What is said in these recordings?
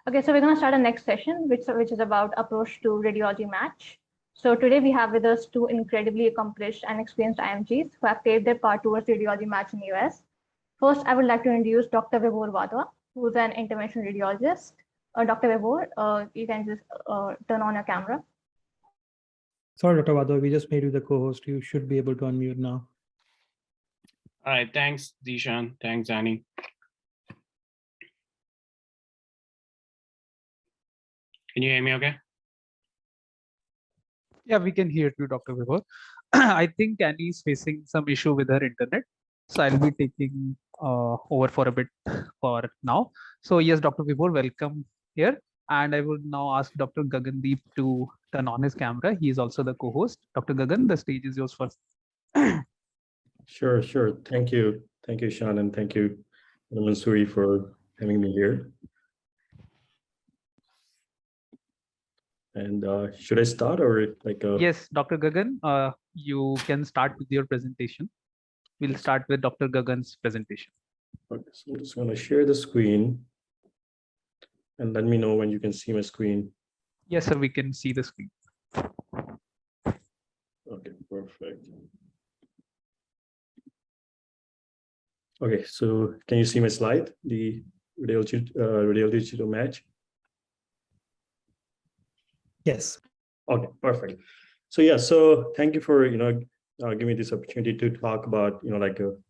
Okay, so we're going to start our next session, which is about approach to radiology match. So today we have with us two incredibly accomplished and experienced IMGs who have paved their path towards radiology match in the US. First, I would like to introduce Dr. Vibhor Wadhwa, who's an interventional radiologist. Dr. Vibhor, you can just turn on your camera. Sorry, Dr. Wadhwa, we just made you the co-host. You should be able to unmute now. All right, thanks, Ishaan. Thanks, Annie. Can you hear me okay? Yeah, we can hear you, Dr. Vibhor. I think Annie is facing some issue with her internet. So I'll be taking over for a bit for now. So yes, Dr. Vibhor, welcome here. And I would now ask Dr. Gagandeep to turn on his camera. He is also the co-host. Dr. Gagan, the stage is yours first. Sure. Thank you. Thank you, Ishaan, and thank you, Mansoori, for having me here. And should I start or like? Yes, Dr. Gagan, you can start with your presentation. We'll start with Dr. Gagan's presentation. Okay, so I'm just going to share the screen and let me know when you can see my screen. Yes, sir, we can see the screen. Okay, perfect. Okay, so can you see my slide, the radiology match? Yes. Okay, perfect. So yeah, so thank you for giving me this opportunity to talk about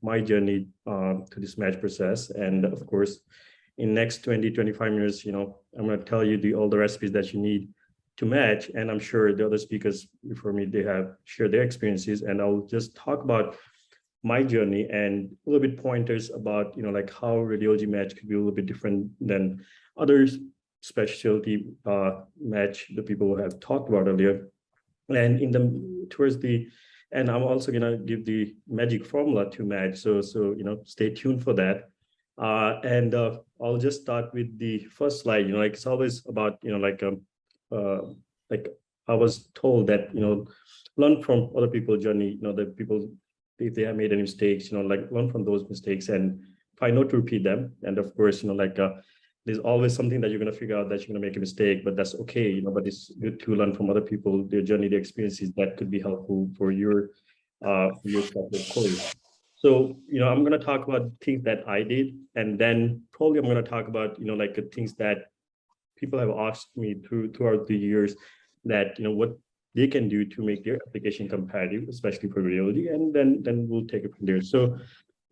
my journey to this match process, and of course, in next 20-25 minutes, I'm going to tell you all the recipes that you need to match, and I'm sure the other speakers before me they have shared their experiences, and I'll just talk about my journey and a little bit pointers about how radiology match could be a little bit different than others specialty match the people have talked about earlier. And towards the end, I'm also gonna give the magic formula to match. So stay tuned for that. And I'll just start with the first slide. It's always about I was told that learn from other people's journey. The people if they have made any mistakes, learn from those mistakes and try not to repeat them. And of course, there's always something that you're going to figure out that you're going to make a mistake, but that's okay, but it's good to learn from other people, their journey, their experiences that could be helpful for your course. So, I'm going to talk about things that I did, and then probably I'm going to talk about, things that people have asked me throughout the years that, what they can do to make their application competitive, especially for radiology, and then we'll take it from there. So,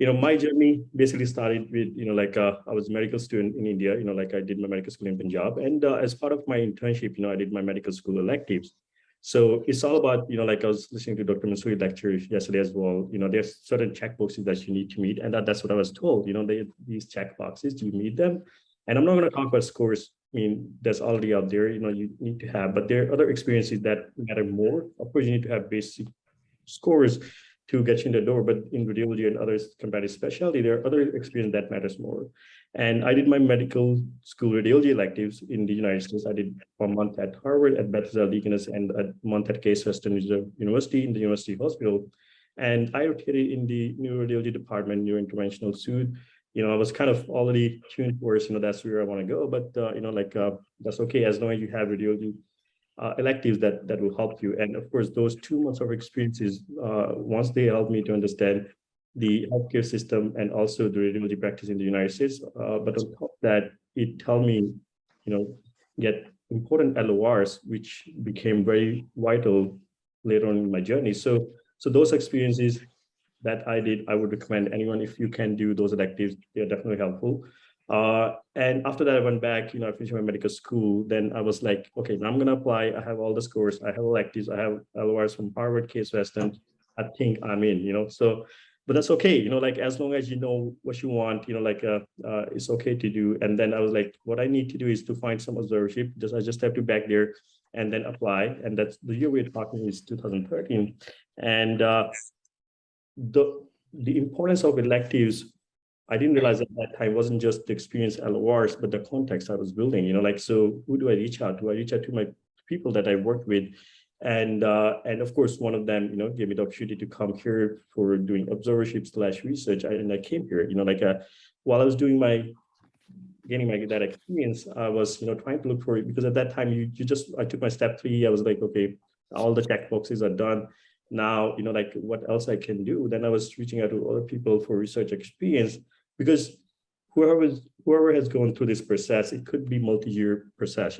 my journey basically started with, I was a medical student in India, I did my medical school in Punjab. And as part of my internship, I did my medical school electives. So it's all about, I was listening to Dr. Mansoori lecture yesterday as well, there's certain checkboxes that you need to meet. And that's what I was told, these checkboxes, you meet them. And I'm not going to talk about scores. I mean, that's already out there, you need to have, but there are other experiences that matter more. Of course, you need to have basic scores to get you in the door, but in radiology and other comparative specialty, there are other experience that matters more. And I did my medical school radiology electives in the United States. I did 1 month at Harvard, at Bethesda Deaconess, and a month at Case Western University in the University Hospital. And I rotated in the neuroradiology department, neurointerventional suite. I was kind of already tuned towards, that's where I want to go, but that's okay as long as you have radiology electives that will help you. And of course, those 2 months of experiences, once they helped me to understand the healthcare system and also the radiology practice in the United States, but on top of that, it helped me, get important LORs, which became very vital later on in my journey. So those experiences that I did, I would recommend anyone, if you can do those electives, they're definitely helpful. And after that, I went back, I finished my medical school. Then I was like, okay, now I'm going to apply. I have all the scores. I have electives. I have LORs from Harvard, Case Western. I think I'm in, so, but that's okay. As long as you know what you want, it's okay to do. And then I was like, what I need to do is to find some observership. I just have to back there and then apply. And that's the year we're talking is 2013. And the importance of electives, I didn't realize at that time wasn't just the experience LORs, but the context I was building, so who do I reach out to? I reach out to my people that I worked with. And of course, one of them, gave me the opportunity to come here for doing observership / research. And I came here, while I was doing my gaining that experience, I was, trying to look for it, because at that time I took my step 3. I was like, okay, all the check boxes are done. Now, like what else I can do? Then I was reaching out to other people for research experience, because whoever has gone through this process, it could be multi-year process,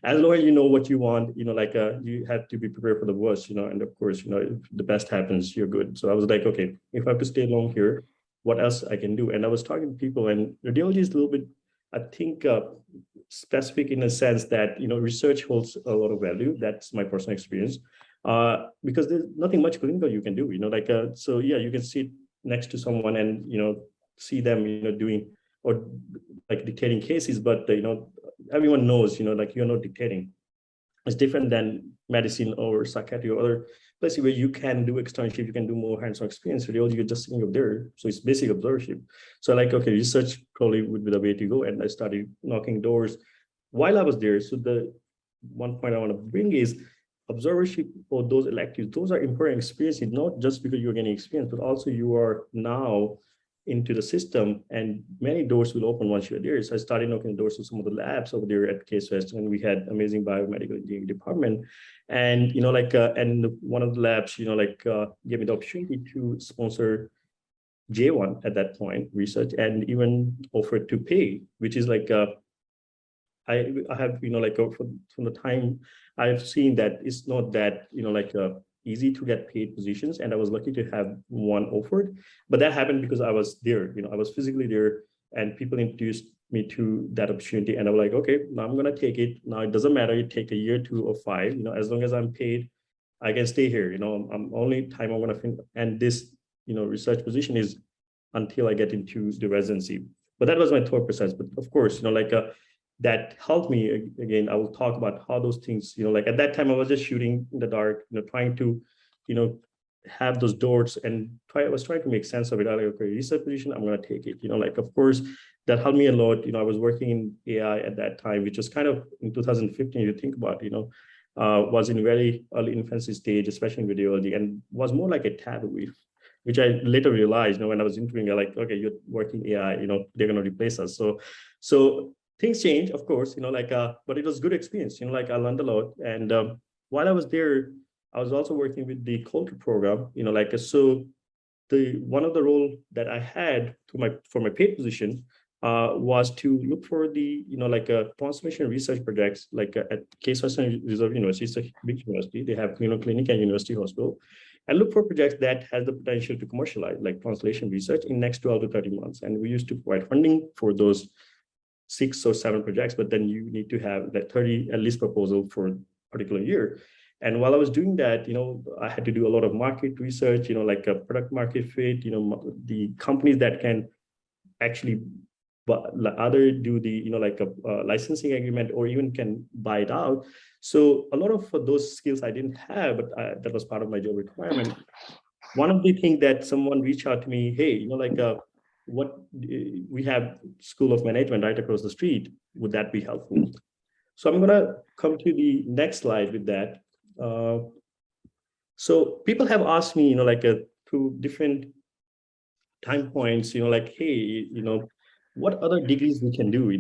as long as you know what you want, you have to be prepared for the worst, and of course, if the best happens, you're good. So I was like, okay, if I have to stay long here, what else I can do? And I was talking to people, and radiology is a little bit, I think, specific in a sense that, research holds a lot of value. That's my personal experience, because there's nothing much clinical you can do, so yeah, you can sit next to someone and, see them, doing or like dictating cases, but, everyone knows, you're not dictating. It's different than medicine or psychiatry or other places where you can do externship, you can do more hands-on experience. Radiology, you're just sitting up there. So it's basic observership. So like, okay, research probably would be the way to go. And I started knocking doors while I was there. So the one point I want to bring is observership or those electives, those are important experiences, not just because you're getting experience, but also you are now into the system, and many doors will open once you're there. So I started knocking doors to some of the labs over there at Case West, and we had amazing biomedical engineering department. And, and one of the labs, gave me the opportunity to sponsor J1 at that point, research, and even offered to pay, which is like, I have, from the time I've seen that it's not that, easy to get paid positions. And I was lucky to have one offered, but that happened because I was there, I was physically there, and people introduced me to that opportunity. And I was like, okay, now I'm going to take it. Now it doesn't matter. It take a year, 2 or 5, as long as I'm paid, I can stay here. I'm only time I'm going to finish. And this, research position is until I get into the residency. But that was my thought process. But of course, that helped me. Again, I will talk about how those things, at that time I was just shooting in the dark, trying to, have those doors, and I was trying to make sense of it. I like, okay, research position, I'm going to take it. Of course, that helped me a lot. I was working in AI at that time, which was kind of in 2015, you think about, was in very early infancy stage, especially in radiology, and was more like a taboo, which I later realized, when I was interviewing, I like, okay, you're working AI, they're going to replace us. So things change, of course, but it was good experience, I learned a lot. And while I was there, I was also working with the culture program, so one of the role that I had for my paid position was to look for the, transformation research projects, at Case Western Reserve University. It's a big university. They have, clinic and university hospital, and look for projects that has the potential to commercialize, like translation research in next 12 to 30 months. And we used to provide funding for those 6 or 7 projects, but then you need to have that 30 at least proposal for a particular year. And while I was doing that, I had to do a lot of market research, like a product market fit, the companies that can actually either do the, like a licensing agreement or even can buy it out. So a lot of those skills I didn't have, but that was part of my job requirement. One of the things that someone reached out to me, hey, what we have School of Management right across the street, would that be helpful? So I'm going to come to the next slide with that. So people have asked me, through different time points, hey, what other degrees we can do,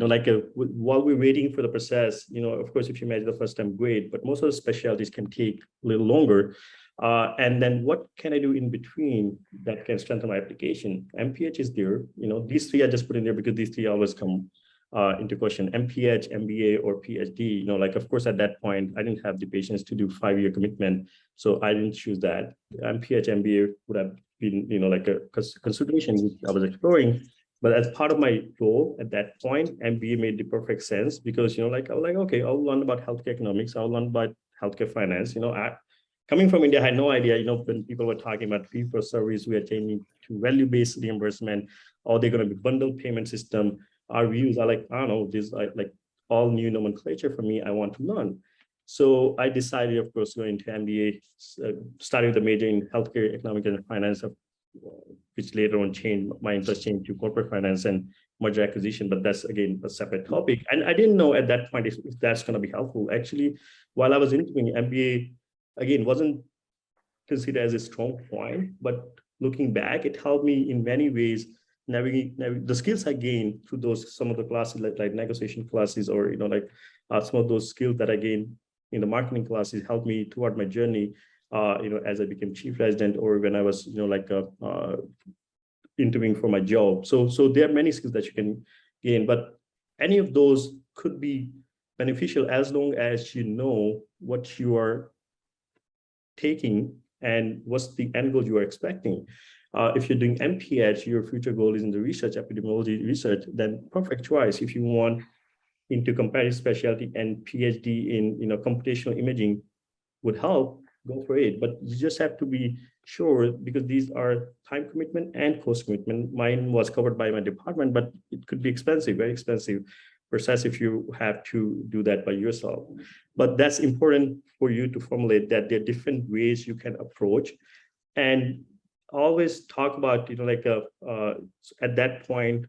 while we're waiting for the process, of course, if you imagine the first time, great, but most of the specialties can take a little longer. And then what can I do in between that can strengthen my application? MPH is there, these 3 I just put in there because these 3 always come into question: MPH, MBA, or PhD. Of course, at that point, I didn't have the patience to do 5-year commitment, so I didn't choose that. MPH, MBA would have been, a consideration which I was exploring. But as part of my role at that point, MBA made the perfect sense because, I was like, okay, I'll learn about healthcare economics, I'll learn about healthcare finance. Coming from India, I had no idea, when people were talking about fee for service, we are changing to value-based reimbursement, or they're going to be bundled payment system. Our views are like, I don't know, this like all new nomenclature for me, I want to learn. So I decided, of course, going into MBA, starting with a major in healthcare, economics, and finance, which later on my interest changed to corporate finance and merger acquisition, but that's again a separate topic. And I didn't know at that point if that's going to be helpful. Actually, while I was interviewing, MBA, again, wasn't considered as a strong point, but looking back, it helped me in many ways, navigate the skills I gained through some of the classes like negotiation classes, or some of those skills that I gained in the marketing classes helped me throughout my journey. As I became chief resident, or when I was interviewing for my job. So there are many skills that you can gain, but any of those could be beneficial as long as you know what you are taking and what's the end goal you are expecting. If you're doing MPH, your future goal is in the research, epidemiology research, then perfect choice. If you want into comparative specialty and PhD in computational imaging would help, go for it. But you just have to be sure, because these are time commitment and cost commitment. Mine was covered by my department, but it could be expensive, very expensive, versus if you have to do that by yourself. But that's important for you to formulate that there are different ways you can approach, and always talk about, at that point,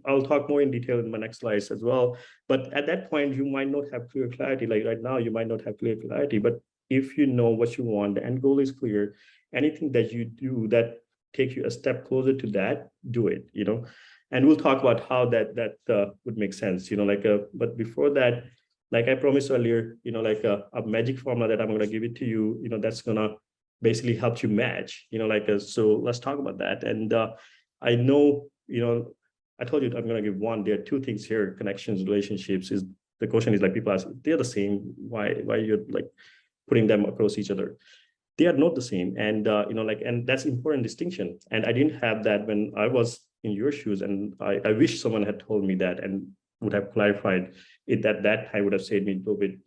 I'll talk more in detail in my next slides as well. But at that point, you might not have clear clarity. Like right now, you might not have clear clarity, but if you know what you want, the end goal is clear, anything that you do that takes you a step closer to that, do it, and we'll talk about how that would make sense, but before that, like I promised earlier, a magic formula that I'm going to give it to you, that's going to basically help you match, so let's talk about that. And I know, I told you I'm going to give one. There are two things here: connections, relationships. Is the question is like people ask, they're the same. Why you're like putting them across each other? They are not the same, and and that's important distinction. And I didn't have that when I was in your shoes, and I wish someone had told me that and would have clarified it at that time. Would have saved me a little bit,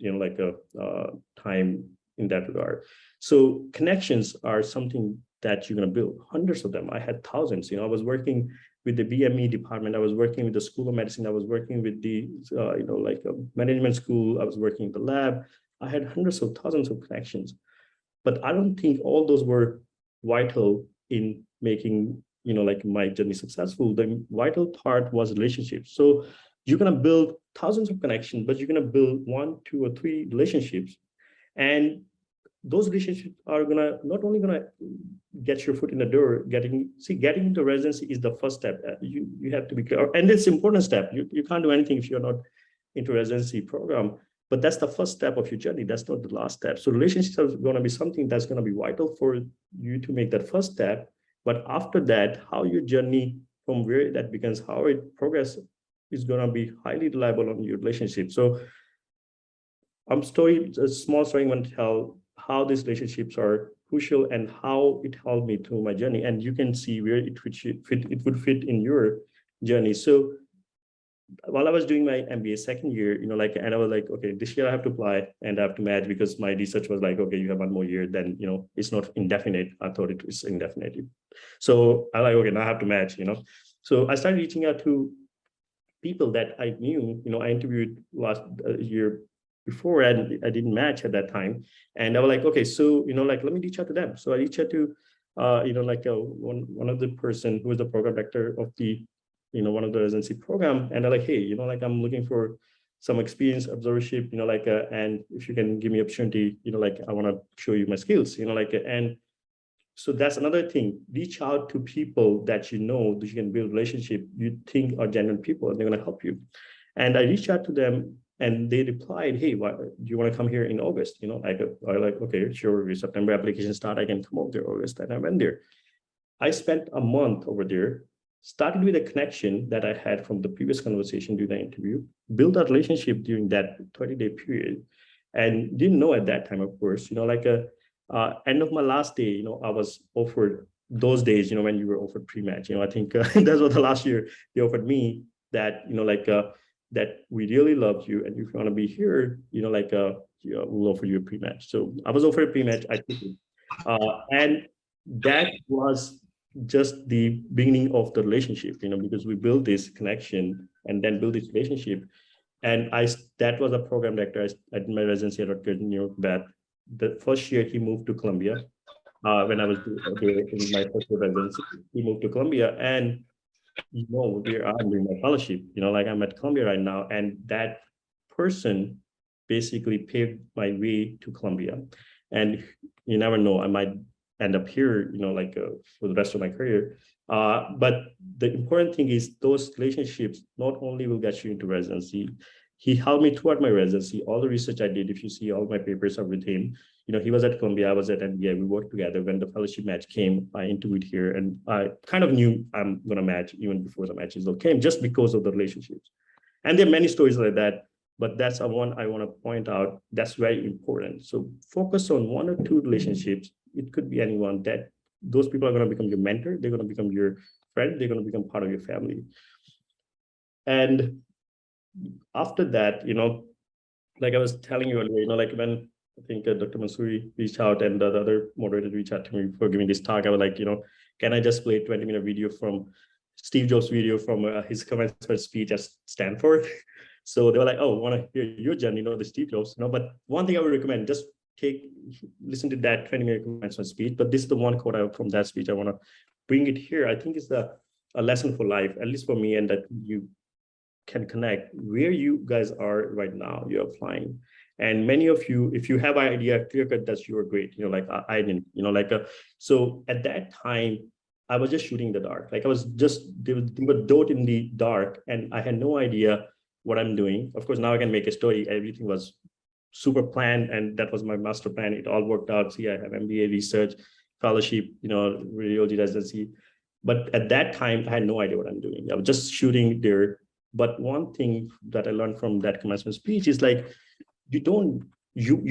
time in that regard. So connections are something that you're going to build. Hundreds of them. I had thousands. I was working with the BME department. I was working with the School of Medicine. I was working with the, management school. I was working in the lab. I had hundreds of thousands of connections, but I don't think all those were vital in making, my journey successful. The vital part was relationships. So you're going to build thousands of connections, but you're going to build 1, 2, or 3 relationships. And those relationships are not only gonna get your foot in the door. Getting into residency is the first step. You have to be clear, and it's an important step. You can't do anything if you're not into residency program. But that's the first step of your journey. That's not the last step. So relationships are going to be something that's going to be vital for you to make that first step. But after that, how your journey from where that begins, how it progresses, is going to be highly reliable on your relationship. So a small story I'm going to tell how these relationships are crucial and how it helped me through my journey. And you can see where it would fit in your journey. So while I was doing my MBA second year, and I was like, okay, this year I have to apply and I have to match, because my research was like, okay, you have 1 more year, then, it's not indefinite. I thought it was indefinite. So I like, okay, now I have to match, So I started reaching out to people that I knew, I interviewed last year before, and I didn't match at that time. And I was like, okay, so, let me reach out to them. So I reached out to, one of the person who was the program director of the, one of the residency program. And I'm like, hey, I'm looking for some experience, observership, and if you can give me opportunity, I want to show you my skills, and so that's another thing. Reach out to people that that you can build relationship, you think are genuine people, and they're going to help you. And I reached out to them, and they replied, hey, do you want to come here in August? I like, okay, sure. September application start, I can come over there August. And I went there. I spent a month over there, started with a connection that I had from the previous conversation during the interview, built a relationship during that 30-day period, and didn't know at that time, of course, end of my last day, I was offered those days, when you were offered pre-match, I think that was the last year they offered me that, that we really loved you, and if you want to be here, we'll offer you a pre-match. So I was offered a pre-match, I took it. And that was just the beginning of the relationship, because we built this connection and then built this relationship. And that was a program director. I did my residency at Rutgers in New York. That the first year he moved to Columbia. When I was in my first year residency, he moved to Columbia, and where I'm doing my fellowship. I'm at Columbia right now, and that person basically paved my way to Columbia. And you never know, I might end up here, for the rest of my career. But the important thing is those relationships not only will get you into residency. He helped me throughout my residency. All the research I did, if you see all my papers are with him. He was at Columbia, I was at NBI. We worked together. When the fellowship match came, I interviewed here, and I kind of knew I'm going to match even before the matches came, just because of the relationships. And there are many stories like that, but that's one I want to point out. That's very important. So focus on 1 or 2 relationships. It could be anyone. That those people are going to become your mentor. They're going to become your friend. They're going to become part of your family. And after that, like I was telling you earlier, like when I think Dr. Mansouri reached out and the other moderator reached out to me for giving this talk, I was like, can I just play a 20-minute video from Steve Jobs' video from his commencement speech at Stanford? So they were like, oh, I want to hear your journey, the Steve Jobs, But one thing I would recommend, just listen to that 20-minute commencement speech. But this is the one quote out from that speech. I want to bring it here. I think it's a lesson for life, at least for me, and that you can connect where you guys are right now. You're applying. And many of you, if you have an idea, clear cut, that's you're great. I didn't, so at that time, I was just shooting the dark. Like I was just, they were dot in the dark, and I had no idea what I'm doing. Of course, now I can make a story. Everything was super planned, and that was my master plan. It all worked out. See, I have MBA research, fellowship, radiology residency. But at that time, I had no idea what I'm doing. I was just shooting there. But one thing that I learned from that commencement speech is like, you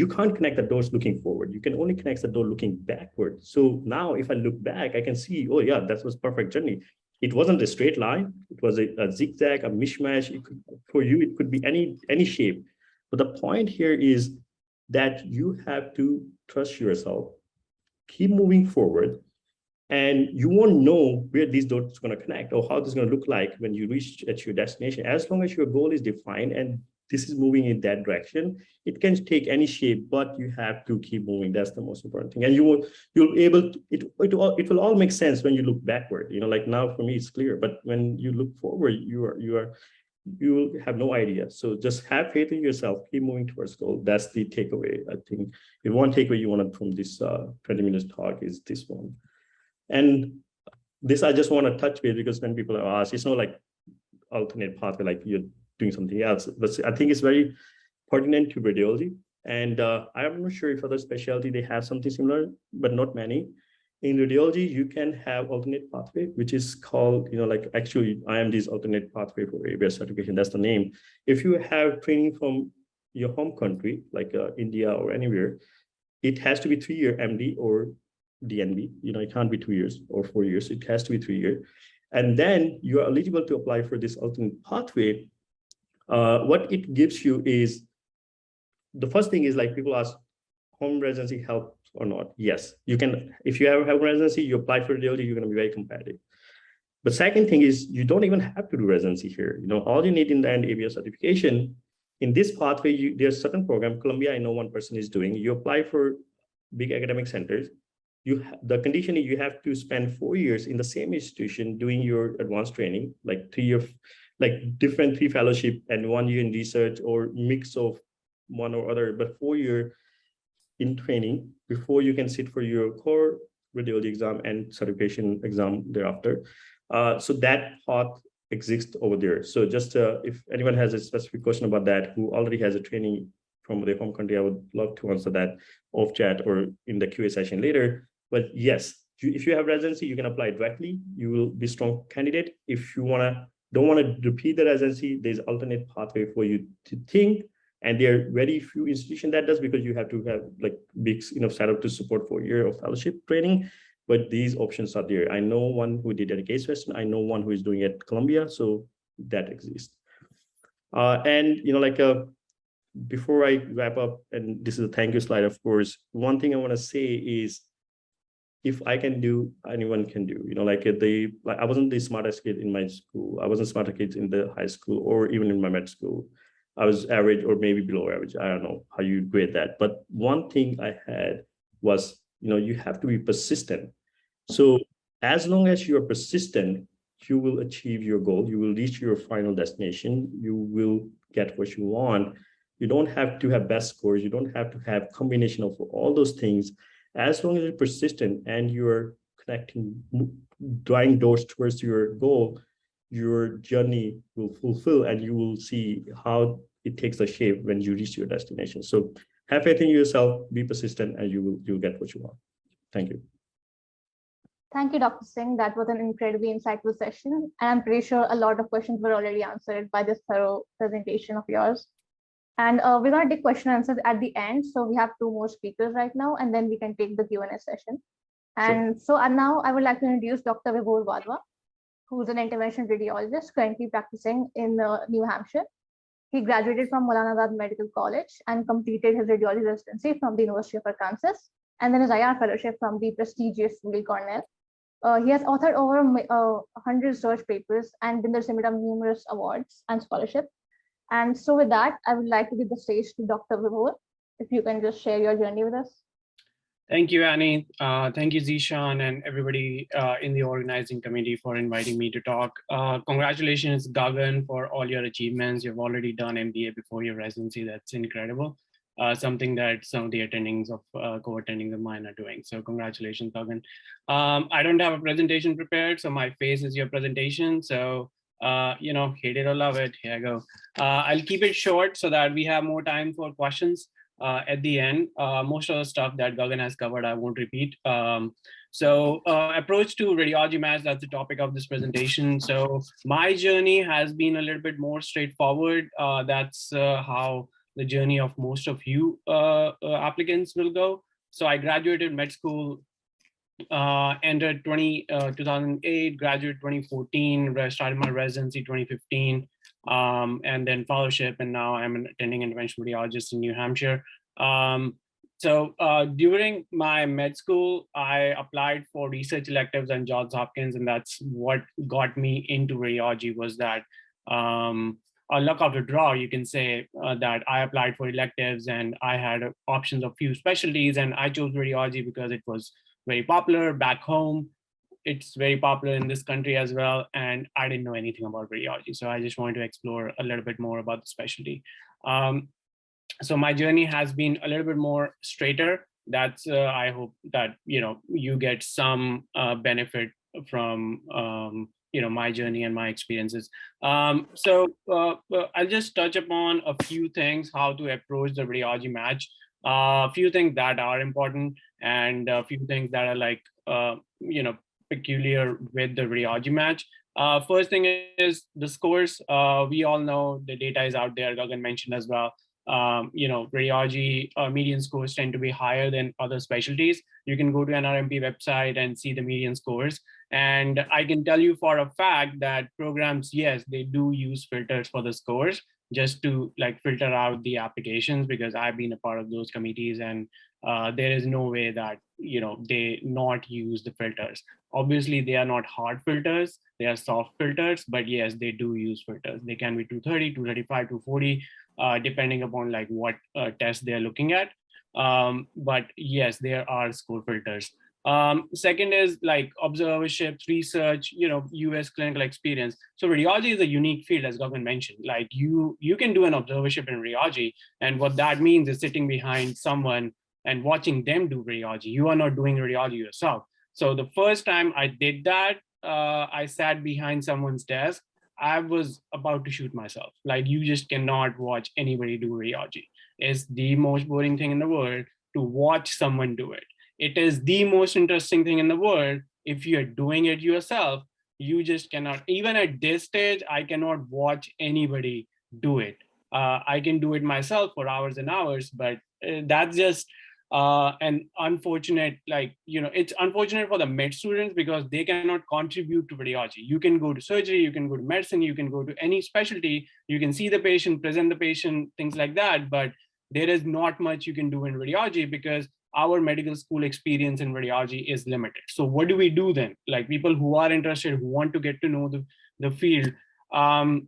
can't connect the doors looking forward. You can only connect the door looking backward. So now if I look back, I can see, oh yeah, that was perfect journey. It wasn't a straight line. It was a zigzag, a mishmash. For you, it could be any shape. But the point here is that you have to trust yourself, keep moving forward, and you won't know where these dots are going to connect or how this is going to look like when you reach at your destination. As long as your goal is defined and this is moving in that direction, it can take any shape, but you have to keep moving. That's the most important thing. And you'll be able to, it will all make sense when you look backward. Like now for me, it's clear, but when you look forward, you will have no idea. So just have faith in yourself, keep moving towards goal. That's the takeaway. I think if one takeaway you wanted from this 20 minutes talk is this one. And this, I just want to touch base because when people are asked, it's not like alternate pathway, like you're doing something else, but I think it's very pertinent to radiology. And I'm not sure if other specialty, they have something similar, but not many. In radiology, you can have alternate pathway, which is called, actually IMD's alternate pathway for ABS certification. That's the name. If you have training from your home country, like India or anywhere, it has to be 3-year MD or DNB. It can't be 2 years or 4 years. It has to be 3 years. And then you are eligible to apply for this alternate pathway. What it gives you is, the first thing is like people ask, home residency help or not? Yes, you can. If you have home residency, you apply for radiology, you're going to be very competitive. But second thing is, you don't even have to do residency here. All you need in the end ABS certification. In this pathway, there's certain program. Columbia, I know one person is doing. You apply for big academic centers. The condition is you have to spend 4 years in the same institution doing your advanced training, like 3 years, like different 3 fellowship and 1 year in research or mix of one or other, but 4 year in training before you can sit for your core radiology exam and certification exam thereafter. So that path exists over there. So just if anyone has a specific question about that, who already has a training from their home country, I would love to answer that off chat or in the QA session later. But yes, if you have residency, you can apply directly. You will be a strong candidate. If you don't want to repeat the residency, there's alternate pathway for you to think. And there are very few institutions that does, because you have to have like big enough setup to support 4 years of fellowship training. But these options are there. I know one who did at Case Western. I know one who is doing it at Columbia. So that exists. And before I wrap up, and this is a thank you slide, of course, one thing I want to say is, if I can do, anyone can do. I wasn't the smartest kid in my school. I wasn't smarter kids in the high school or even in my med school. I was average or maybe below average. I don't know how you grade that. But one thing I had was, you have to be persistent. So as long as you're persistent, you will achieve your goal. You will reach your final destination. You will get what you want. You don't have to have best scores. You don't have to have combination of all those things. as long as you're persistent and you're drawing doors towards your goal, your journey will fulfill and you will see how it takes a shape when you reach your destination. So have faith in yourself, be persistent, and you'll get what you want. Thank you. Thank you, Dr. Singh. That was an incredibly insightful session. And I'm pretty sure a lot of questions were already answered by this thorough presentation of yours. And we're going to take question and answers at the end. So we have 2 more speakers right now, and then we can take the Q&A session. And now I would like to introduce Dr. Vibhor Wadhwa, who's an interventional radiologist currently practicing in New Hampshire. He graduated from Maulana Azad Medical College and completed his radiology residency from the University of Arkansas, and then his IR fellowship from the prestigious Weill Cornell. He has authored over 100 research papers and been the recipient of numerous awards and scholarship. And so with that, I would like to give the stage to Dr. Vibhor, if you can just share your journey with us. Thank you, Annie. Thank you, Ishaan, and everybody in the organizing committee for inviting me to talk. Congratulations, Gagan, for all your achievements. You've already done MBA before your residency. That's incredible. Something that some of the attendings of co-attendings of mine are doing. So congratulations, Gagan. I don't have a presentation prepared, so my face is your presentation. So, hate it or love it, here I go. I'll keep it short so that we have more time for questions. At the end, most of the stuff that Gagan has covered, I won't repeat. Approach to radiology match, that's the topic of this presentation. So my journey has been a little bit more straightforward. That's how the journey of most of you applicants will go. So I graduated med school, entered 2008, graduated 2014, started my residency 2015. And then fellowship, and now I'm an attending interventional radiologist in New Hampshire. During my med school, I applied for research electives and Johns Hopkins, and that's what got me into radiology. Was that a luck of the draw, you can say, that I applied for electives and I had options of few specialties, and I chose radiology because it was very popular back home. It's very popular in this country as well, and I didn't know anything about radiology. So I just wanted to explore a little bit more about the specialty. So my journey has been a little bit more straighter. That's I hope that you get some benefit from my journey and my experiences. I'll just touch upon a few things, how to approach the radiology match. A few things that are important and a few things that are like peculiar with the radiology match. First thing is the scores. We all know the data is out there. Gagan mentioned as well. Radiology median scores tend to be higher than other specialties. You can go to NRMP website and see the median scores. And I can tell you for a fact that programs, yes, they do use filters for the scores just to filter out the applications, because I've been a part of those committees, and there is no way that they not use the filters. Obviously, they are not hard filters, they are soft filters, but yes, they do use filters. They can be 230, 235, 240, depending upon what test they're looking at. But yes, there are score filters. Second is observerships, research, US clinical experience. So radiology is a unique field, as Gagan mentioned. You can do an observership in radiology, and what that means is sitting behind someone and watching them do radiology. You are not doing radiology yourself. So the first time I did that, I sat behind someone's desk. I was about to shoot myself. You just cannot watch anybody do radiology. It's the most boring thing in the world to watch someone do it. It is the most interesting thing in the world. If you're doing it yourself, you just cannot. Even at this stage, I cannot watch anybody do it. I can do it myself for hours and hours, but that's just an unfortunate, it's unfortunate for the med students because they cannot contribute to radiology. You can go to surgery, you can go to medicine, you can go to any specialty, you can see the patient, present the patient, things like that, but there is not much you can do in radiology because our medical school experience in radiology is limited. So what do we do then? People who are interested, who want to get to know the field. And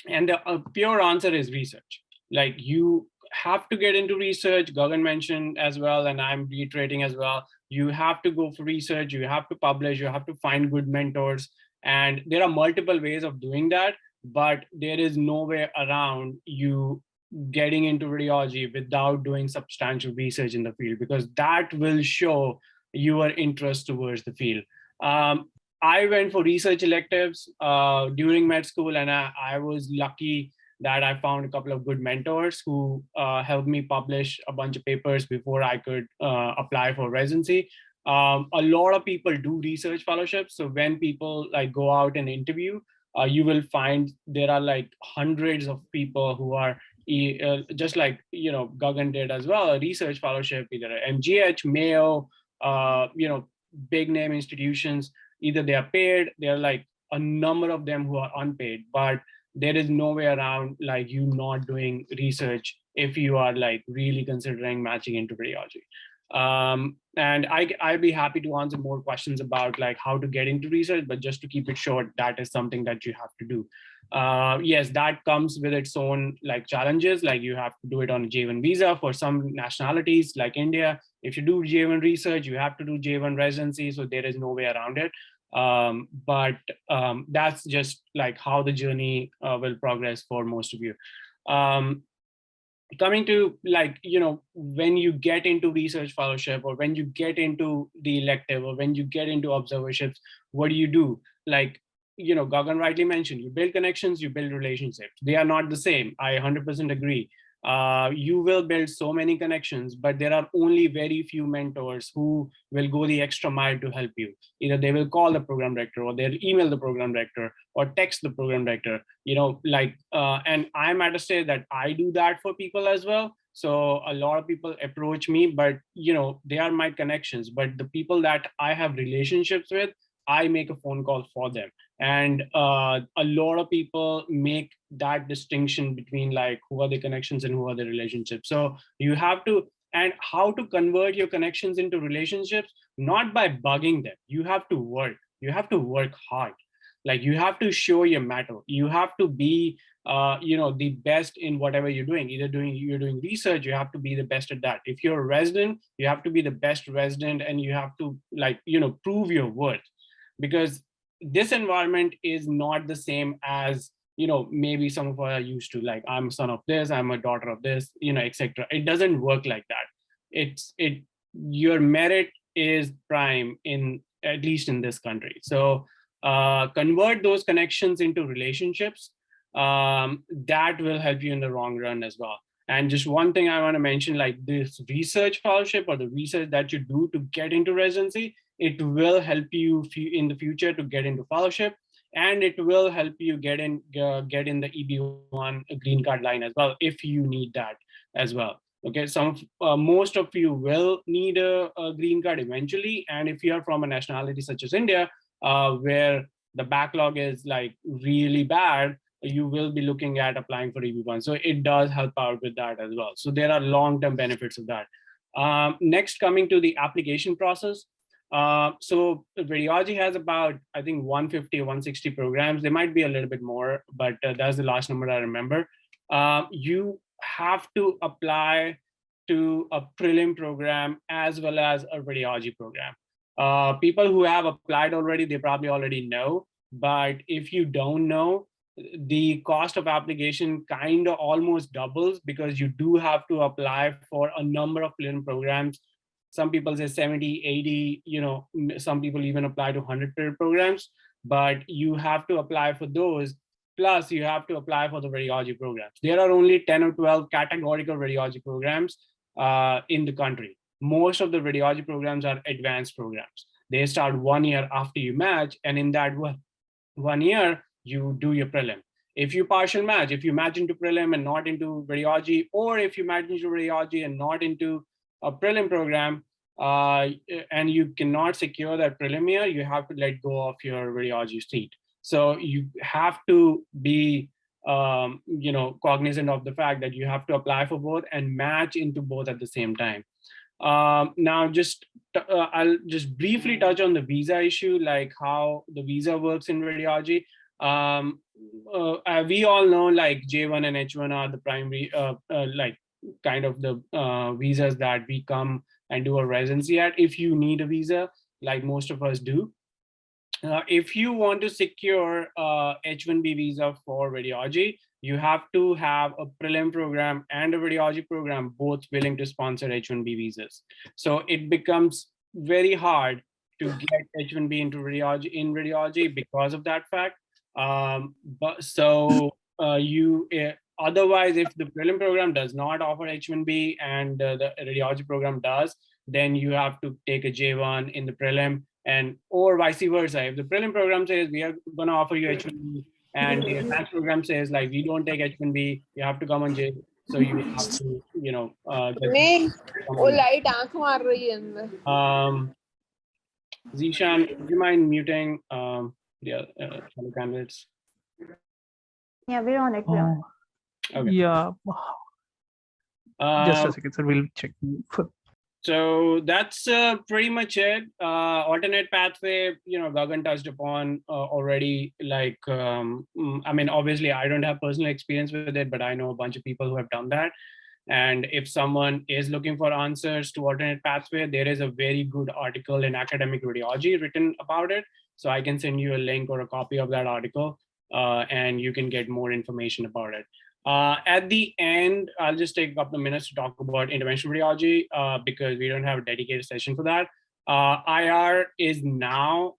the pure answer is research. You have to get into research. Gagan mentioned as well, and I'm reiterating as well, you have to go for research, you have to publish, you have to find good mentors. And there are multiple ways of doing that, but there is no way around you getting into radiology without doing substantial research in the field, because that will show your interest towards the field. I went for research electives during med school, and I was lucky that I found a couple of good mentors who helped me publish a bunch of papers before I could apply for residency. A lot of people do research fellowships. So when people like go out and interview, you will find there are like hundreds of people who are just like, you know, Gagan did as well, a research fellowship, either MGH, Mayo, you know, big name institutions. Either they are paid, there are like a number of them who are unpaid, but there is no way around like you not doing research if you are like really considering matching into radiology. And I'd be happy to answer more questions about like how to get into research, but just to keep it short, that is something that you have to do. Yes, that comes with its own like challenges, like you have to do it on a J1 visa for some nationalities like India. If you do J1 research, you have to do J1 residency, so there is no way around it. But that's just like how the journey will progress for most of you. Coming to like, you know, when you get into research fellowship, or when you get into the elective, or when you get into observerships, what do? Like, you know, Gagan rightly mentioned, you build connections, you build relationships. They are not the same. I 100% agree. You will build so many connections, but there are only very few mentors who will go the extra mile to help you. Either they will call the program director, or they'll email the program director, or text the program director, you know, like, and I'm at a stage that I do that for people as well. So a lot of people approach me, but, you know, they are my connections, but the people that I have relationships with, I make a phone call for them. And a lot of people make that distinction between like who are the connections and who are the relationships. So you have to, and how to convert your connections into relationships, not by bugging them. You have to work hard. Like you have to show your mettle. You have to be, you know, the best in whatever you're doing. You're doing research, you have to be the best at that. If you're a resident, you have to be the best resident, and you have to like, you know, prove your worth. Because this environment is not the same as, you know, maybe some of us are used to, like, I'm a son of this, I'm a daughter of this, you know, etc. It doesn't work like that. Your merit is prime in, at least in this country. So convert those connections into relationships. That will help you in the long run as well. And just one thing I want to mention, like this research fellowship, or the research that you do to get into residency, it will help you in the future to get into fellowship, and it will help you get in the EB1 green card line as well, if you need that as well. Okay, most of you will need a green card eventually, and if you are from a nationality such as India, where the backlog is like really bad, you will be looking at applying for EB1. So it does help out with that as well. So there are long-term benefits of that. Next, coming to the application process. So radiology has about, I think, 150, 160 programs. There might be a little bit more, but that's the last number I remember. You have to apply to a prelim program as well as a radiology program. People who have applied already, they probably already know, but if you don't know, the cost of application kind of almost doubles, because you do have to apply for a number of prelim programs. Some people say 70, 80, you know, some people even apply to 100 programs, but you have to apply for those. Plus you have to apply for the radiology programs. There are only 10 or 12 categorical radiology programs in the country. Most of the radiology programs are advanced programs. They start 1 year after you match, and in that 1 year, you do your prelim. If you partial match, if you match into prelim and not into radiology, or if you match into radiology and not into a prelim program, and you cannot secure that prelim year, you have to let go of your radiology seat. So you have to be, you know, cognizant of the fact that you have to apply for both and match into both at the same time. Now, I'll just briefly touch on the visa issue, like how the visa works in radiology. We all know like J1 and H1 are the primary, like kind of the visas that we come and do a residency at, if you need a visa, like most of us do. If you want to secure H1B visa for radiology, you have to have a prelim program and a radiology program, both willing to sponsor H-1B visas. So it becomes very hard to get H-1B into radiology because of that fact. Otherwise, if the prelim program does not offer H-1B and the radiology program does, then you have to take a J1 in the prelim, and or vice versa. If the prelim program says we are going to offer you H-1B and the advanced program says like we don't take H-1B, you have to come on J. So you have to, Zishan, would you mind muting the fellow candidates? Yeah, we're on it. We're on it. Okay. Yeah. Just a second, sir. We'll check. So that's pretty much it. Alternate pathway, Gagan touched upon already. Like, I mean, obviously, I don't have personal experience with it, but I know a bunch of people who have done that. And if someone is looking for answers to alternate pathway, there is a very good article in Academic Radiology written about it. So I can send you a link or a copy of that article, and you can get more information about it. At the end, I'll just take a couple of minutes to talk about interventional radiology because we don't have a dedicated session for that. IR is now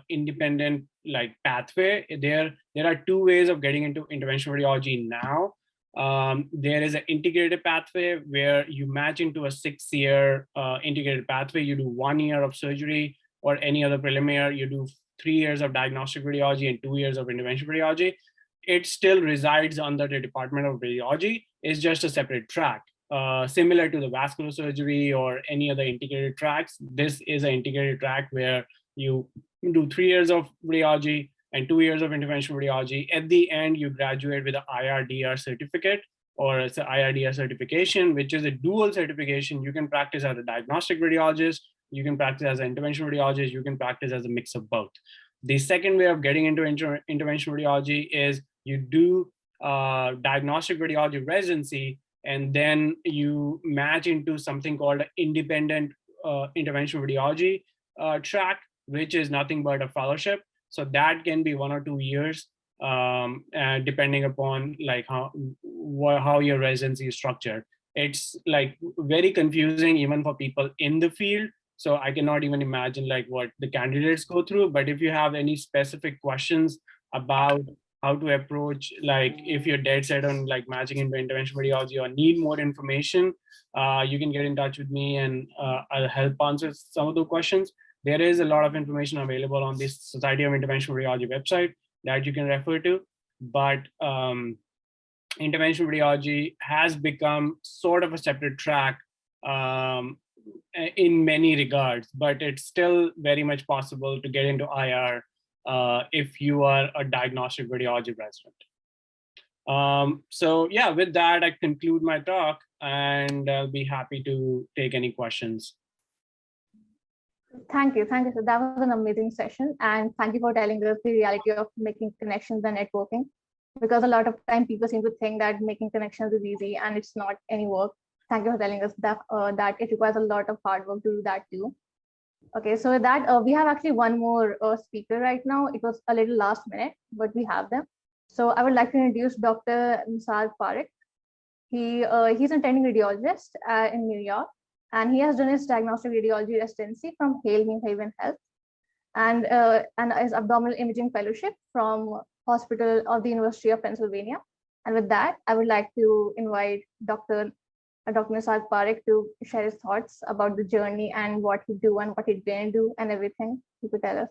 independent like pathway. There are two ways of getting into interventional radiology now. There is an integrated pathway where you match into a 6-year integrated pathway. You do 1 year of surgery or any other preliminary. You do 3 years of diagnostic radiology and 2 years of interventional radiology. It still resides under the Department of Radiology. It's just a separate track. Similar to the vascular surgery or any other integrated tracks, this is an integrated track where you do 3 years of radiology and 2 years of interventional radiology. At the end, you graduate with an IRDR certificate, or it's an IRDR certification, which is a dual certification. You can practice as a diagnostic radiologist, you can practice as an interventional radiologist, you can practice as a mix of both. The second way of getting into interventional radiology is you do diagnostic radiology residency, and then you match into something called an independent interventional radiology track, which is nothing but a fellowship. So that can be 1 or 2 years, depending upon like how your residency is structured. It's like very confusing even for people in the field. So I cannot even imagine like what the candidates go through. But if you have any specific questions about how to approach, like if you're dead set on like matching into interventional radiology or need more information, you can get in touch with me and I'll help answer some of the questions. There is a lot of information available on this Society of Interventional Radiology website that you can refer to, but interventional radiology has become sort of a separate track in many regards, but it's still very much possible to get into IR if you are a diagnostic radiology resident. So yeah, with that, I conclude my talk and I'll be happy to take any questions. Thank you. Thank you. So that was an amazing session. And thank you for telling us the reality of making connections and networking, because a lot of time people seem to think that making connections is easy and it's not any work. Thank you for telling us that, that it requires a lot of hard work to do that too. Okay, so with that, we have actually one more speaker right now. It was a little last minute, but we have them. So I would like to introduce Dr. Nisarg Parikh. He's an attending radiologist in New York, and he has done his diagnostic radiology residency from Hale New Haven Health, and his abdominal imaging fellowship from Hospital of the University of Pennsylvania. And with that, I would like to invite Dr. Nisarg Parikh to share his thoughts about the journey and what he do and what he didn't do and everything. He could tell us.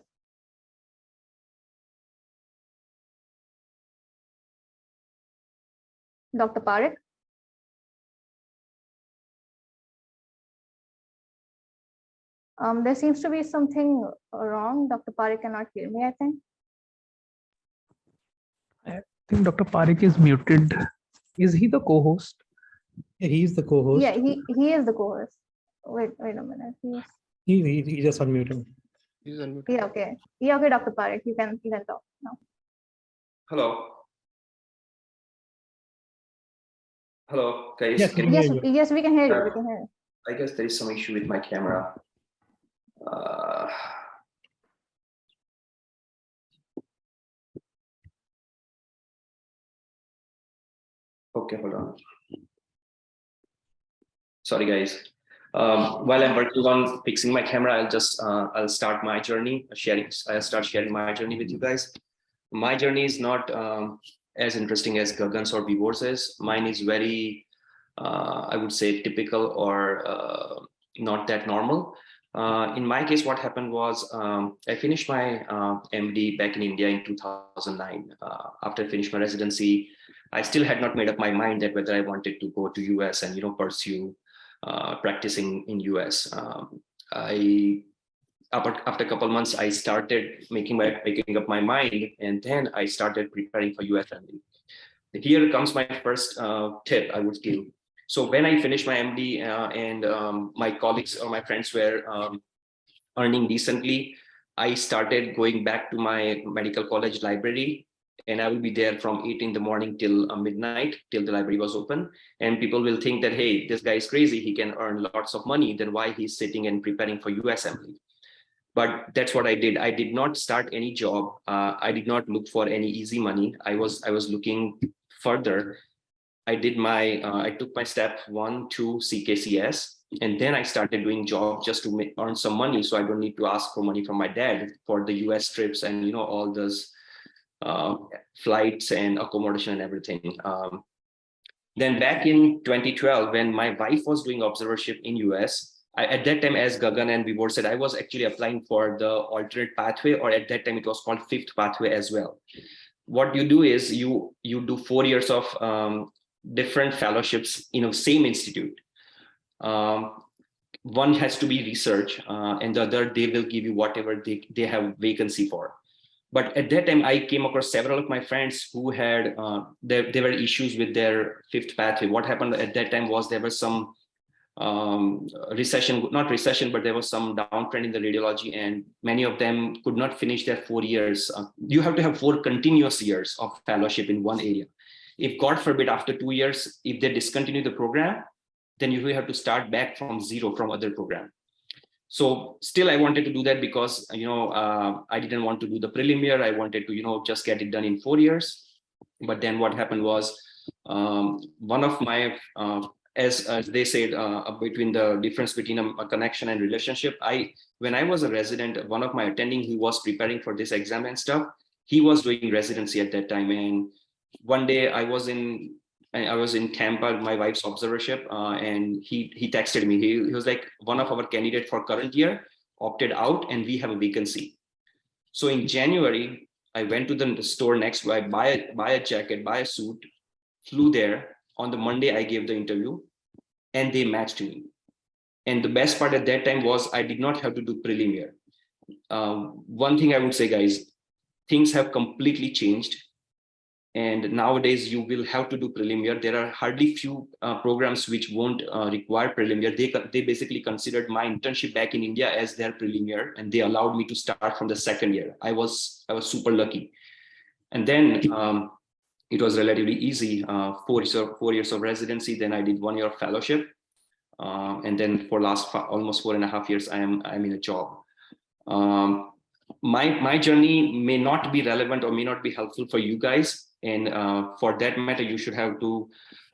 Dr. Parikh. There seems to be something wrong. Dr. Parikh cannot hear me, I think. I think Dr. Parikh is muted. Is he the co-host? Yeah, he's the co-host. Yeah, he is the co-host. Wait a minute. He just unmuted. He's unmuted. Yeah, okay. Yeah, okay, Dr. Parikh, you can talk now. Hello. Hello, guys. Yes, Can we Yes, hear you. yes, we can hear you. We can hear you. I guess there is some issue with my camera. Okay, hold on. Sorry, guys. While I'm working on fixing my camera, I'll start my journey I'll start sharing my journey with you guys. My journey is not as interesting as Gagan's or Vibhor's is. Mine is very, I would say, typical or not that normal. In my case, what happened was I finished my MD back in India in 2009. After I finished my residency, I still had not made up my mind that whether I wanted to go to US and pursue practicing in US. After a couple of months, I started making up my mind, and then I started preparing for US MD. Here comes my first tip I would give. So when I finished my MD and my colleagues or my friends were earning decently, I started going back to my medical college library, and I will be there from 8 in the morning till midnight, till the library was open. And people will think that, hey, this guy is crazy, he can earn lots of money, then why he's sitting and preparing for US MD? But that's what I did. I did not start any job. I did not look for any easy money. I was looking further. I took my step 1, 2 CKCS, and then I started doing job just to earn some money, so I don't need to ask for money from my dad for the US trips and all those flights and accommodation and everything. Then back in 2012, when my wife was doing observership in US, at that time, as Gagan and Vibhor said, I was actually applying for the alternate pathway, or at that time it was called 5th pathway as well. What you do is you do 4 years of different fellowships in the same institute. One has to be research, and the other, they will give you whatever they have vacancy for. But at that time, I came across several of my friends who had, there were issues with their 5th pathway. What happened at that time was there was some not recession, but there was some downtrend in the radiology, and many of them could not finish their 4 years. You have to have 4 continuous years of fellowship in one area. If God forbid, after 2 years, if they discontinue the program, then you will have to start back from zero from other program. So still I wanted to do that because, I didn't want to do the prelim year. I wanted to, just get it done in 4 years. But then what happened was one of my, as they said, between the difference between a connection and relationship, when I was a resident, one of my attending, he was preparing for this exam and stuff. He was doing residency at that time. And one day I was in Tampa, my wife's observership, and he texted me. He was like, one of our candidates for current year opted out and we have a vacancy. So in January, I went to the store next, I buy a jacket, buy a suit, flew there. On the Monday, I gave the interview and they matched me. And the best part at that time was I did not have to do prelim year. One thing I would say, guys, things have completely changed. And nowadays you will have to do prelim year. There are hardly few programs which won't require prelim year. They basically considered my internship back in India as their prelim year, and they allowed me to start from the 2nd year. I was super lucky. And then it was relatively easy. 4 years of residency. Then I did 1 year of fellowship, and then for last almost 4.5 years, I'm in a job. My journey may not be relevant or may not be helpful for you guys, and for that matter, you should have to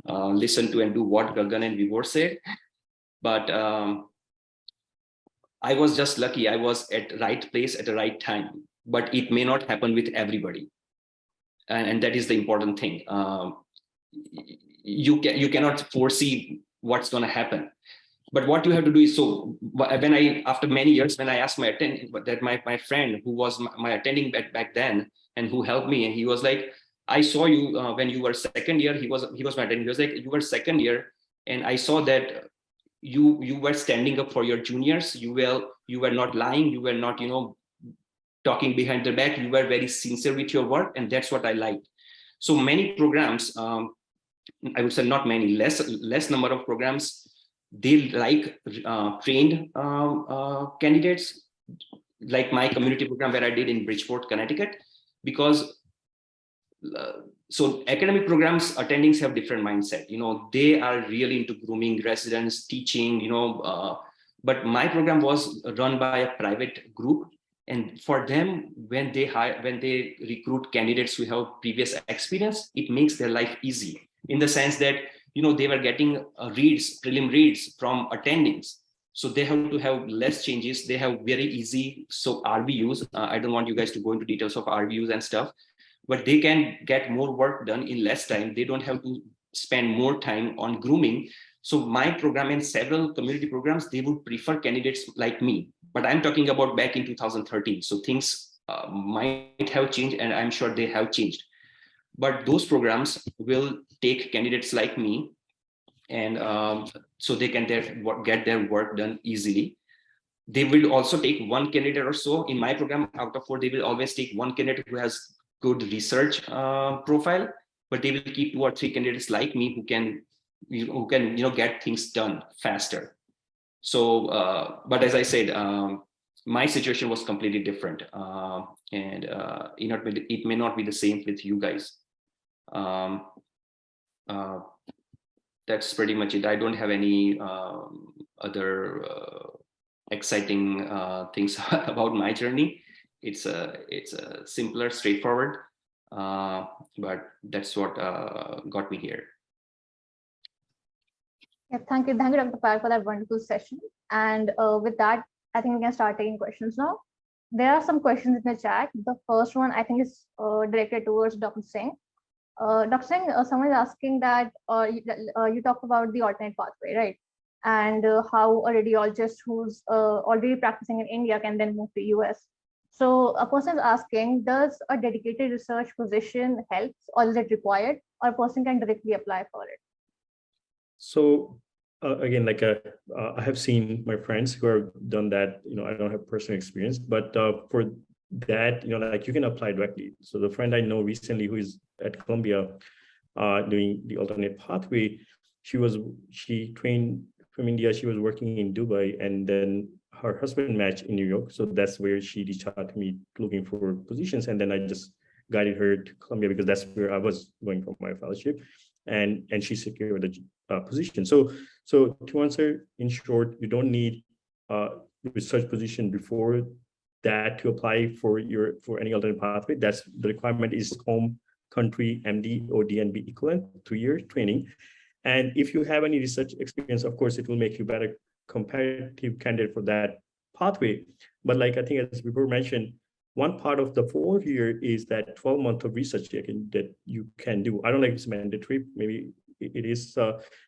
listen to and do what Gagan and Vibhor said. But I was just lucky. I was at the right place at the right time. But it may not happen with everybody. And that is the important thing. You cannot foresee what's going to happen. But what you have to do is, so when after many years, when I asked my friend who was my attending back then and who helped me, and he was like, I saw you when you were 2nd year. He was my attending. He was like, you were 2nd year, and I saw that you were standing up for your juniors. You were not lying. You were not talking behind their back. You were very sincere with your work, and that's what I liked. So many programs, I would say not many, less number of programs, they like trained candidates, like my community program where I did in Bridgeport, Connecticut, because so academic programs attendings have different mindset. They are really into grooming residents, teaching, but my program was run by a private group. And for them, when they recruit candidates who have previous experience, it makes their life easy. in the sense that, they were getting prelim reads from attendings. So they have to have less changes. They have very easy, so RVUs, I don't want you guys to go into details of RVUs and stuff, but they can get more work done in less time. They don't have to spend more time on grooming. So my program and several community programs, they would prefer candidates like me. But I'm talking about back in 2013. So things might have changed, and I'm sure they have changed. But those programs will take candidates like me, and so they can get their work done easily. They will also take one candidate or so. In my program, out of 4, they will always take one candidate who has good research profile, but they will keep 2 or 3 candidates like me who can get things done faster. So, but as I said, my situation was completely different, and it may not be the same with you guys. That's pretty much it. I don't have any other exciting things about my journey. It's a simpler, straightforward, but that's what got me here. Yeah, thank you, Dr. Parikh, for that wonderful session. And with that, I think we can start taking questions now. There are some questions in the chat. The first one I think is directed towards Dr. Singh. Dr. Singh, someone is asking that you talked about the alternate pathway, right? And how a radiologist who's already practicing in India can then move to US. So a person is asking, does a dedicated research position help, or is it required, or a person can directly apply for it? So again, like I have seen my friends who have done that. I don't have personal experience, but for that, like you can apply directly. So the friend I know recently who is at Columbia doing the alternate pathway, she trained from India. She was working in Dubai, and then her husband matched in New York. So that's where she reached out to me looking for positions, and then I just guided her to Columbia because that's where I was going for my fellowship, and she secured the position. So to answer in short, you don't need research position before that to apply for any alternate pathway. That's the requirement is home country MD or DNB equivalent 2-year training. And if you have any research experience, of course, it will make you better competitive candidate for that pathway. But like I think as Vibhor mentioned, one part of the 4-year is that 12 months of research that you can do. I don't know if it's mandatory, maybe it is,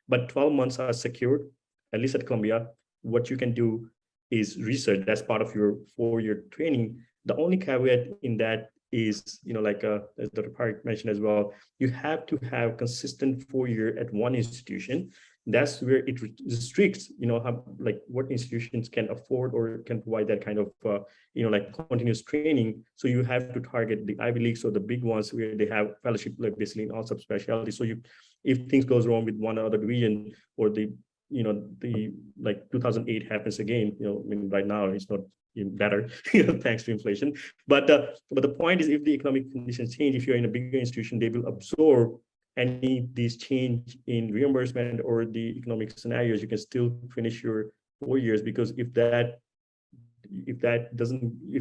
but 12 months are secured, at least at Columbia. What you can do is research. That's part of your 4-year training. The only caveat in that is, like as Dr. Parikh mentioned as well, you have to have consistent 4-year at one institution. That's where it restricts, how, like what institutions can afford or can provide that kind of, like continuous training. So you have to target the Ivy Leagues or the big ones where they have fellowship, like basically in all subspecialties. So if things goes wrong with one other division, or the like 2008 happens again, right now it's not even better, thanks to inflation. But the point is, if the economic conditions change, if you're in a bigger institution, they will absorb any these change in reimbursement or the economic scenarios. You can still finish your 4 years, because if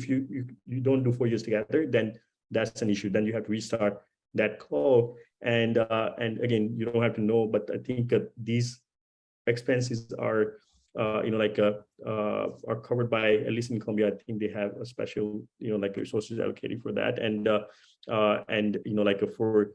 you don't do 4 years together, then that's an issue. Then you have to restart that call. And again, you don't have to know, but I think these expenses are are covered by, at least in Columbia, I think they have a special like resources allocated for that. And like for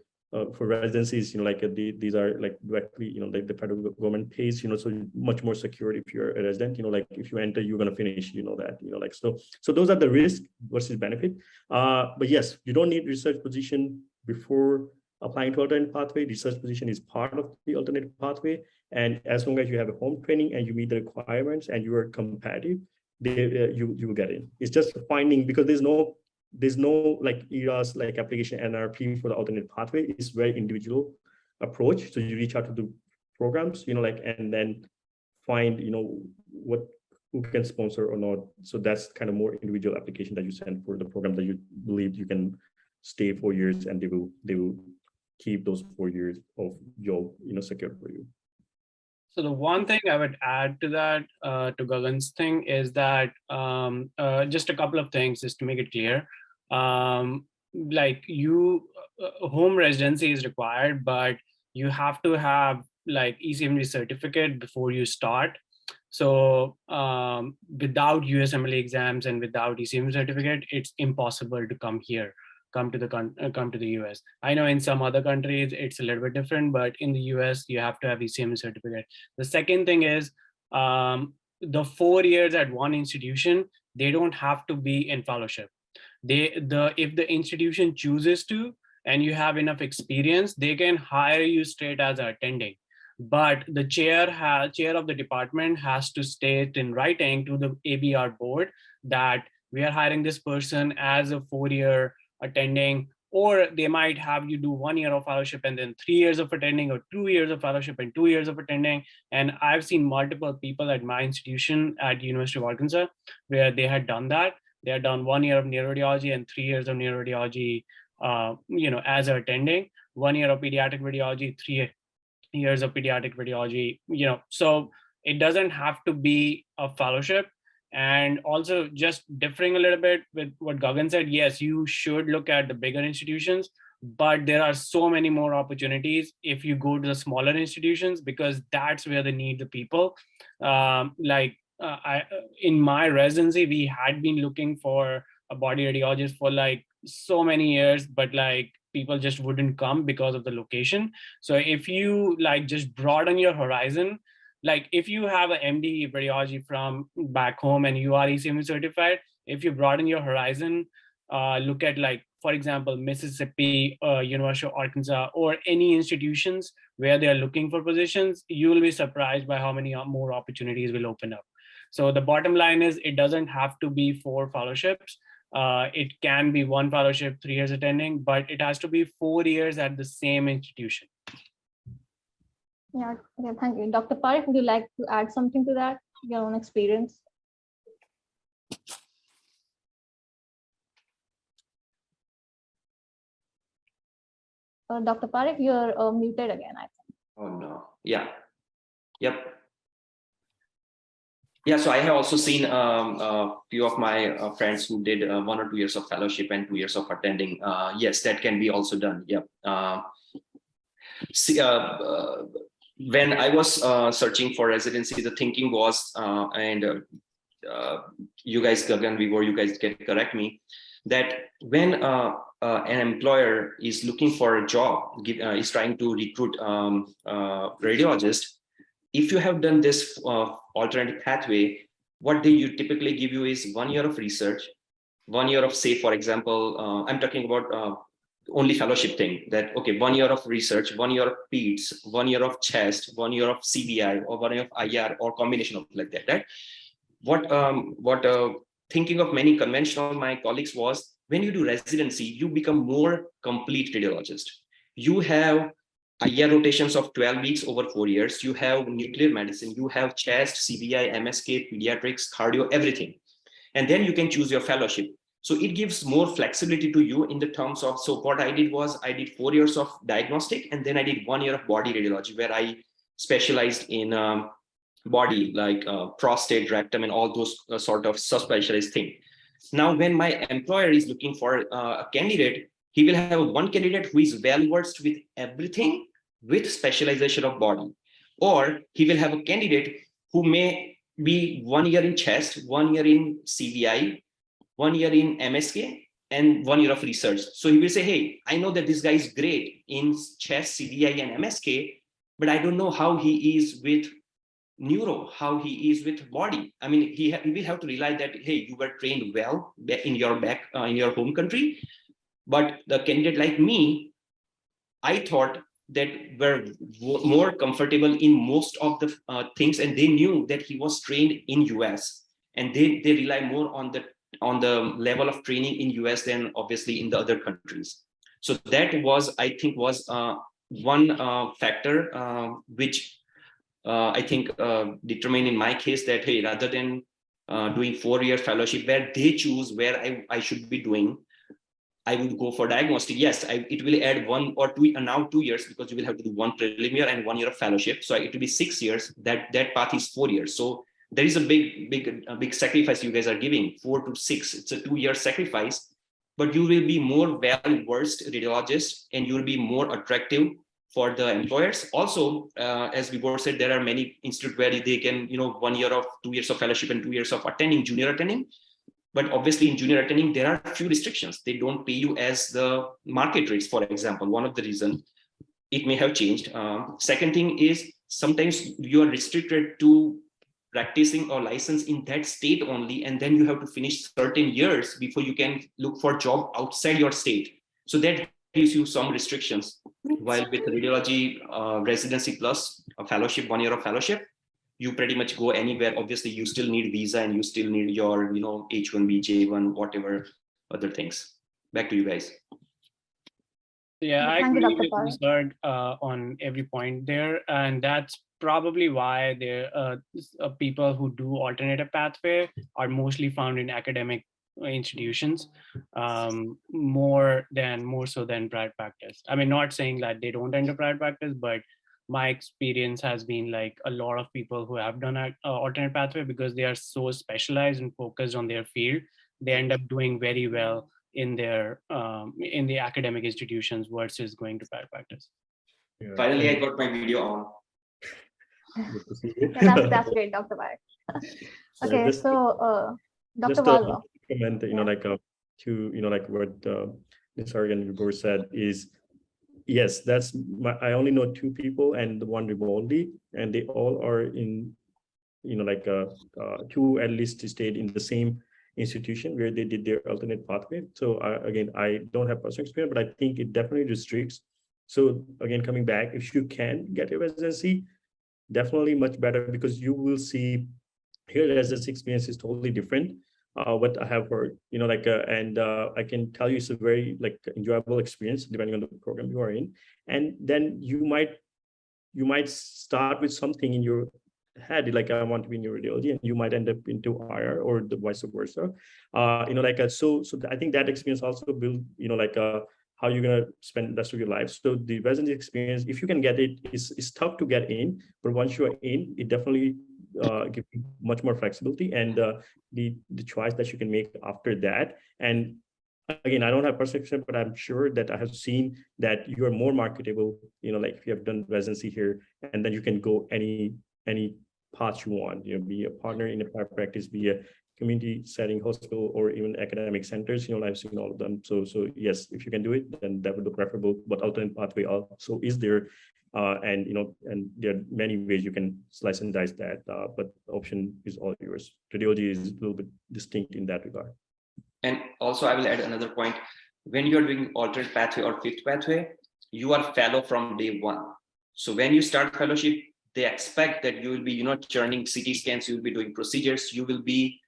residencies, these are like directly, like the federal government pays, so much more secure if you're a resident, like if you enter, you're going to finish, that, so those are the risk versus benefit. But yes, you don't need research position before applying to alternate pathway. Research position is part of the alternate pathway. And as long as you have a home training and you meet the requirements and you are competitive, you will get in. It's just finding, because there's no like ERAS like application NRP for the alternate pathway. It's very individual approach. So you reach out to the programs, and then find, who can sponsor or not. So that's kind of more individual application that you send for the program that you believe you can stay 4 years, and they will keep those 4 years of job, secured for you. So the one thing I would add to that, to Gagan's thing, is that just a couple of things just to make it clear. Like home residency is required, but you have to have like ECMG certificate before you start. So without USMLE exams and without ECMG certificate, it's impossible to come here, come to the US. I know in some other countries it's a little bit different, but in the US you have to have ECMG certificate. The second thing is the 4 years at one institution, they don't have to be in fellowship. If the institution chooses to, and you have enough experience, they can hire you straight as an attending. But the chair of the department has to state in writing to the ABR board that we are hiring this person as a 4-year attending, or they might have you do 1 year of fellowship and then 3 years of attending, or 2 years of fellowship and 2 years of attending. And I've seen multiple people at my institution at University of Arkansas where they had done that. They had done 1 year of neuroradiology and 3 years of neuroradiology, as a attending, 1 year of pediatric radiology, 3 years of pediatric radiology, so it doesn't have to be a fellowship. And also just differing a little bit with what Gagan said, yes, you should look at the bigger institutions, but there are so many more opportunities if you go to the smaller institutions, because that's where they need the people. In my residency, we had been looking for a body radiologist for like so many years, but like people just wouldn't come because of the location. So if you like just broaden your horizon, like if you have an MD radiology from back home and you are ECMG certified, if you broaden your horizon, look at like, for example, Mississippi, University of Arkansas, or any institutions where they are looking for positions, you will be surprised by how many more opportunities will open up. So the bottom line is it doesn't have to be 4 fellowships. It can be 1 fellowship, 3 years attending, but it has to be 4 years at the same institution. Yeah, thank you. Dr. Parikh, would you like to add something to that, your own experience? Dr. Parikh, you're muted again, I think. Oh no, yeah, yep. Yeah, so I have also seen a few of my friends who did 1 or 2 years of fellowship and 2 years of attending. Yes, that can be also done. Yep. When I was searching for residency, the thinking was, you guys, Gagan, Vibhor, you guys can correct me, that when an employer is looking for a job, is trying to recruit radiologist, if you have done this alternative pathway, what they typically give you is 1 year of research, 1 year of, say, for example, I'm talking about only fellowship thing, that, okay, 1 year of research, 1 year of PEDS, 1 year of chest, 1 year of CBI, or 1 year of IR, or combination of like that, right? What thinking of many conventional my colleagues was, when you do residency, you become more complete radiologist. You have IR rotations of 12 weeks over 4 years. You have nuclear medicine, you have chest, CBI, MSK, pediatrics, cardio, everything. And then you can choose your fellowship. So it gives more flexibility to you in the terms of, so what I did was I did 4 years of diagnostic, and then I did 1 year of body radiology, where I specialized in body, like prostate, rectum, and all those sort of subspecialized thing. Now, when my employer is looking for a candidate, he will have one candidate who is well versed with everything with specialization of body, or he will have a candidate who may be 1 year in chest, 1 year in CBI, 1 year in MSK, and 1 year of research. So he will say, hey, I know that this guy is great in chest, CBI, and MSK, but I don't know how he is with neuro, how he is with body. I mean, he will have to realize that, hey, you were trained well in your in your home country, but the candidate like me, I thought that were more comfortable in most of the things, and they knew that he was trained in US, and they rely more on the level of training in US than obviously in the other countries. So that was, I think, was one factor which I think determined in my case that, hey, rather than doing 4-year fellowship where they choose where I should be doing, I would go for diagnostic. Yes, it will add 1 or 2, now 2 years, because you will have to do 1 prelim year and 1 year of fellowship. So it will be 6 years. That path is 4 years. So there is a big sacrifice you guys are giving, 4 to 6. It's a 2-year sacrifice, but you will be more well-versed radiologist, and you will be more attractive for the employers. Also, as Vibhor said, there are many institutes where they can, 1 year of 2 years of fellowship and 2 years of junior attending. But obviously in junior attending, there are few restrictions. They don't pay you as the market rates, for example. One of the reasons it may have changed. Second thing is sometimes you are restricted to practicing or license in that state only, and then you have to finish certain years before you can look for job outside your state. So that gives you some restrictions. While with radiology residency plus a fellowship, 1 year of fellowship, you pretty much go anywhere. Obviously, you still need visa and you still need your, H1B, J1, whatever other things. Back to you guys. Yeah, I Thank you, agree Dr. with Nisarg on every point there, and that's probably why there people who do alternative pathway are mostly found in academic institutions, more so than private practice. I mean, not saying that they don't enter private practice, but my experience has been like a lot of people who have done an alternate pathway, because they are so specialized and focused on their field, they end up doing very well in their in the academic institutions versus going to private practice. Yeah. Finally, I got my video on. Yeah, that's great, Dr. Parikh. Okay, just- so Dr. Just Wadhwa. comment, like what Nisarg and Vibhor said is, yes, I only know 2 people and the one remotely, and they all are in, 2 at least stayed in the same institution where they did their alternate pathway. So again, I don't have personal experience, but I think it definitely restricts. So again, coming back, if you can get a residency, definitely much better, because you will see here residency experience is totally different. What I have heard, and I can tell you it's a very enjoyable experience depending on the program you are in. And then you might start with something in your head, like I want to be in radiology, and you might end up into IR or the vice versa. So I think that experience also build, how you're gonna spend the rest of your life. So the residency experience, if you can get it, is tough to get in, but once you are in, it definitely gives you much more flexibility and the choice that you can make after that. And again, I don't have personal experience, but I'm sure that I have seen that you are more marketable, if you have done residency here, and then you can go any path you want, be a partner in a private practice, be a community setting, hospital, or even academic centers. I've seen all of them. So yes, if you can do it, then that would be preferable. But alternate pathway also is there, and there are many ways you can slice and dice that. But the option is all yours. Radiology is a little bit distinct in that regard. And also, I will add another point. When you're doing alternate pathway or 5th pathway, you are fellow from day 1. So when you start fellowship, they expect that you will be, churning CT scans, you will be doing procedures, you will be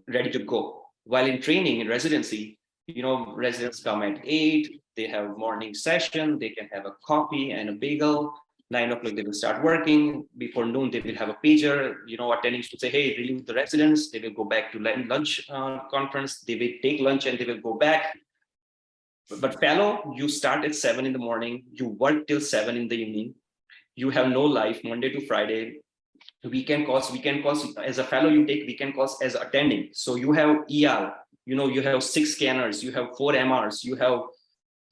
ready to go. While in training, in residency, residents come at 8, they have morning session, they can have a coffee and a bagel. 9 o'clock, they will start working. Before noon, they will have a pager, attendings to say, hey, relieve the residents. They will go back to lunch conference. They will take lunch and they will go back. But fellow, you start at 7 in the morning, you work till 7 in the evening. You have no life, Monday to Friday. Weekend calls, as a fellow, you take weekend calls as attending. So you have ER, you have 6 scanners, you have 4 MRs, you have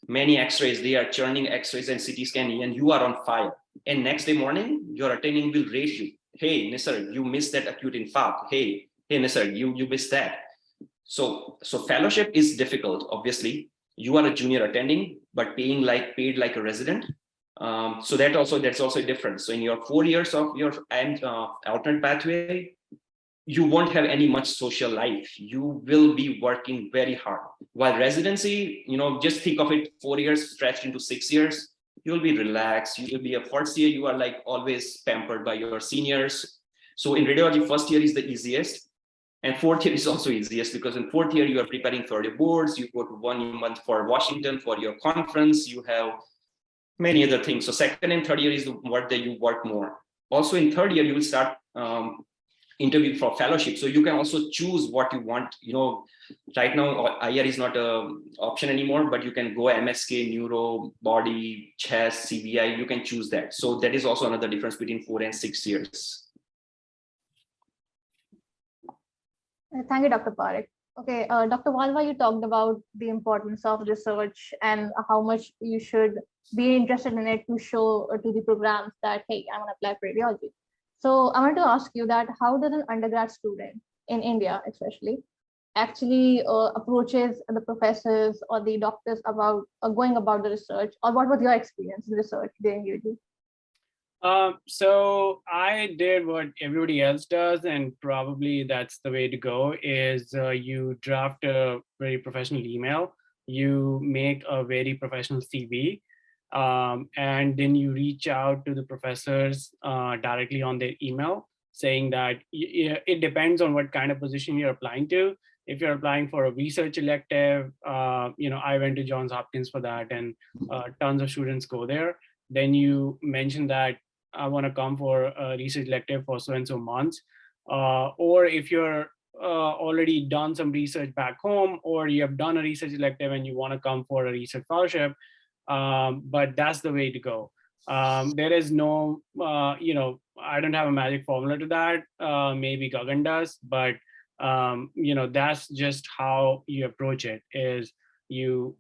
many x-rays. They are churning x-rays and CT scanning, and you are on fire. And next day morning, your attending will rate you. Hey, Nisarg, you missed that acute infarct. Hey, Nisarg, you missed that. So fellowship is difficult. Obviously, you are a junior attending, but paid like a resident. So that's also a difference. So in your 4 years of your alternate pathway, you won't have any much social life. You will be working very hard. While residency, just think of it 4 years stretched into 6 years. You'll be relaxed. You will be a first year. You are like always pampered by your seniors. So in radiology, first year is the easiest. And 4th year is also easiest, because in 4th year, you are preparing for your boards. You go to 1 month for Washington for your conference. You have many other things. So 2nd and 3rd year is the work that you work more. Also in 3rd year, you will start interview for fellowship. So you can also choose what you want. Right now, IR is not an option anymore, but you can go MSK, neuro, body, chest, CVI, you can choose that. So that is also another difference between 4 and 6 years. Thank you, Dr. Parikh. Okay, Dr. Wadhwa, you talked about the importance of research and how much you should be interested in it to show to the programs that, hey, I want to apply for radiology. So I want to ask you that how does an undergrad student in India, especially, actually approaches the professors or the doctors about going about the research, or what was your experience in research during UG? So I did what everybody else does, and probably that's the way to go, is you draft a very professional email, you make a very professional CV, and then you reach out to the professors directly on their email, saying that it depends on what kind of position you're applying to. If you're applying for a research elective, I went to Johns Hopkins for that, and tons of students go there. Then you mention that I want to come for a research elective for so and so months. Or if you're already done some research back home, or you have done a research elective and you want to come for a research fellowship, but that's the way to go. There is no, I don't have a magic formula to that. Maybe Gagan does, but that's just how you approach it. Is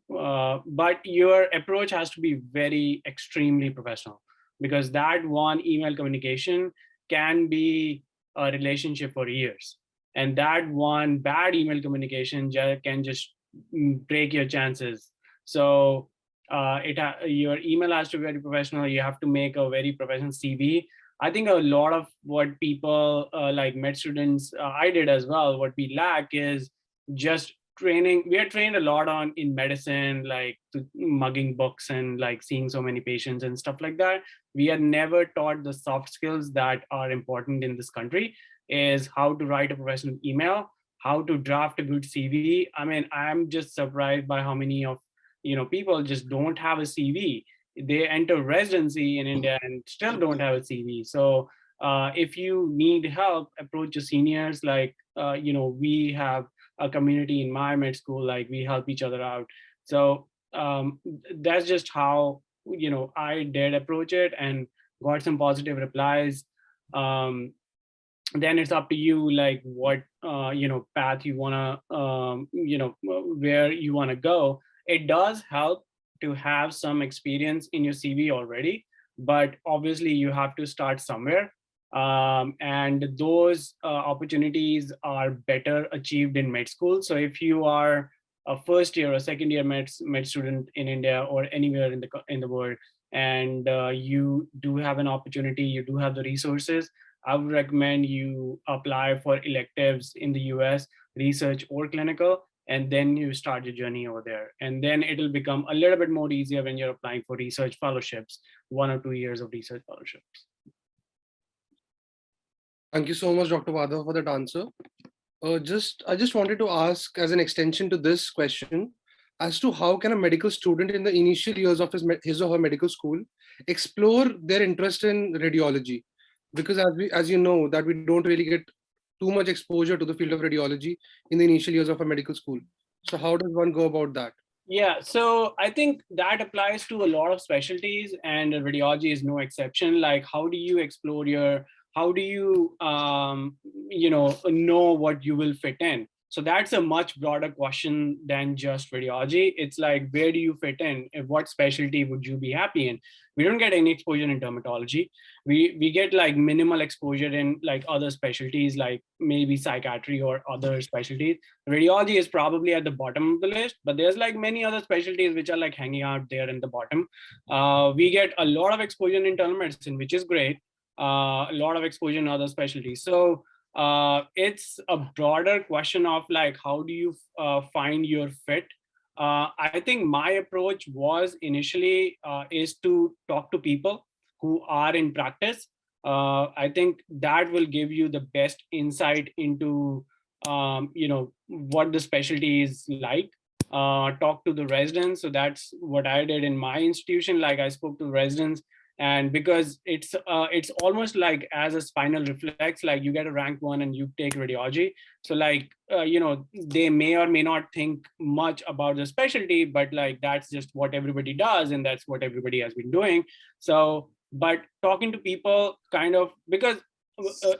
but your approach has to be very extremely professional, because that one email communication can be a relationship for years. And that one bad email communication can just break your chances. So your email has to be very professional. You have to make a very professional CV. I think a lot of what people like med students, I did as well, what we lack is just training. We are trained a lot on in medicine, like mugging books and like seeing so many patients and stuff like that. We are never taught the soft skills that are important in this country, is how to write a professional email, how to draft a good CV. I mean, I'm just surprised by how many of people just don't have a CV. They enter residency in India and still don't have a CV. So if you need help, approach your seniors. Like we have a community in my med school, like we help each other out. So that's just how I did approach it and got some positive replies. Then it's up to you, like what path you want to where you want to go. It does help to have some experience in your CV already, but obviously you have to start somewhere. And those opportunities are better achieved in med school. So if you are a first year or second year med student in India or anywhere in the world, and you do have an opportunity, you do have the resources, I would recommend you apply for electives in the US, research or clinical, and then you start your journey over there. And then it'll become a little bit more easier when you're applying for research fellowships, 1 or 2 years of research fellowships. Thank you so much, Dr. Wadhwa, for that answer. I just wanted to ask, as an extension to this question, as to how can a medical student in the initial years of his or her medical school explore their interest in radiology? Because as you know, that we don't really get too much exposure to the field of radiology in the initial years of a medical school. So how does one go about that? Yeah, so I think that applies to a lot of specialties, and radiology is no exception. Like, how do you explore how do you, know what you will fit in? So that's a much broader question than just radiology. It's like, where do you fit in? What specialty would you be happy in? We don't get any exposure in dermatology. We get like minimal exposure in like other specialties, like maybe psychiatry or other specialties. Radiology is probably at the bottom of the list, but there's like many other specialties which are like hanging out there in the bottom. We get a lot of exposure in internal medicine, which is great. A lot of exposure in other specialties. So it's a broader question of like, how do you find your fit? I think my approach was initially is to talk to people who are in practice. I think that will give you the best insight into what the specialty is like. Talk to the residents. So that's what I did in my institution. Like, I spoke to residents, and because it's almost like as a spinal reflex, like you get a rank 1 and you take radiology. So like they may or may not think much about the specialty, but like that's just what everybody does, and that's what everybody has been doing. So but talking to people, kind of, because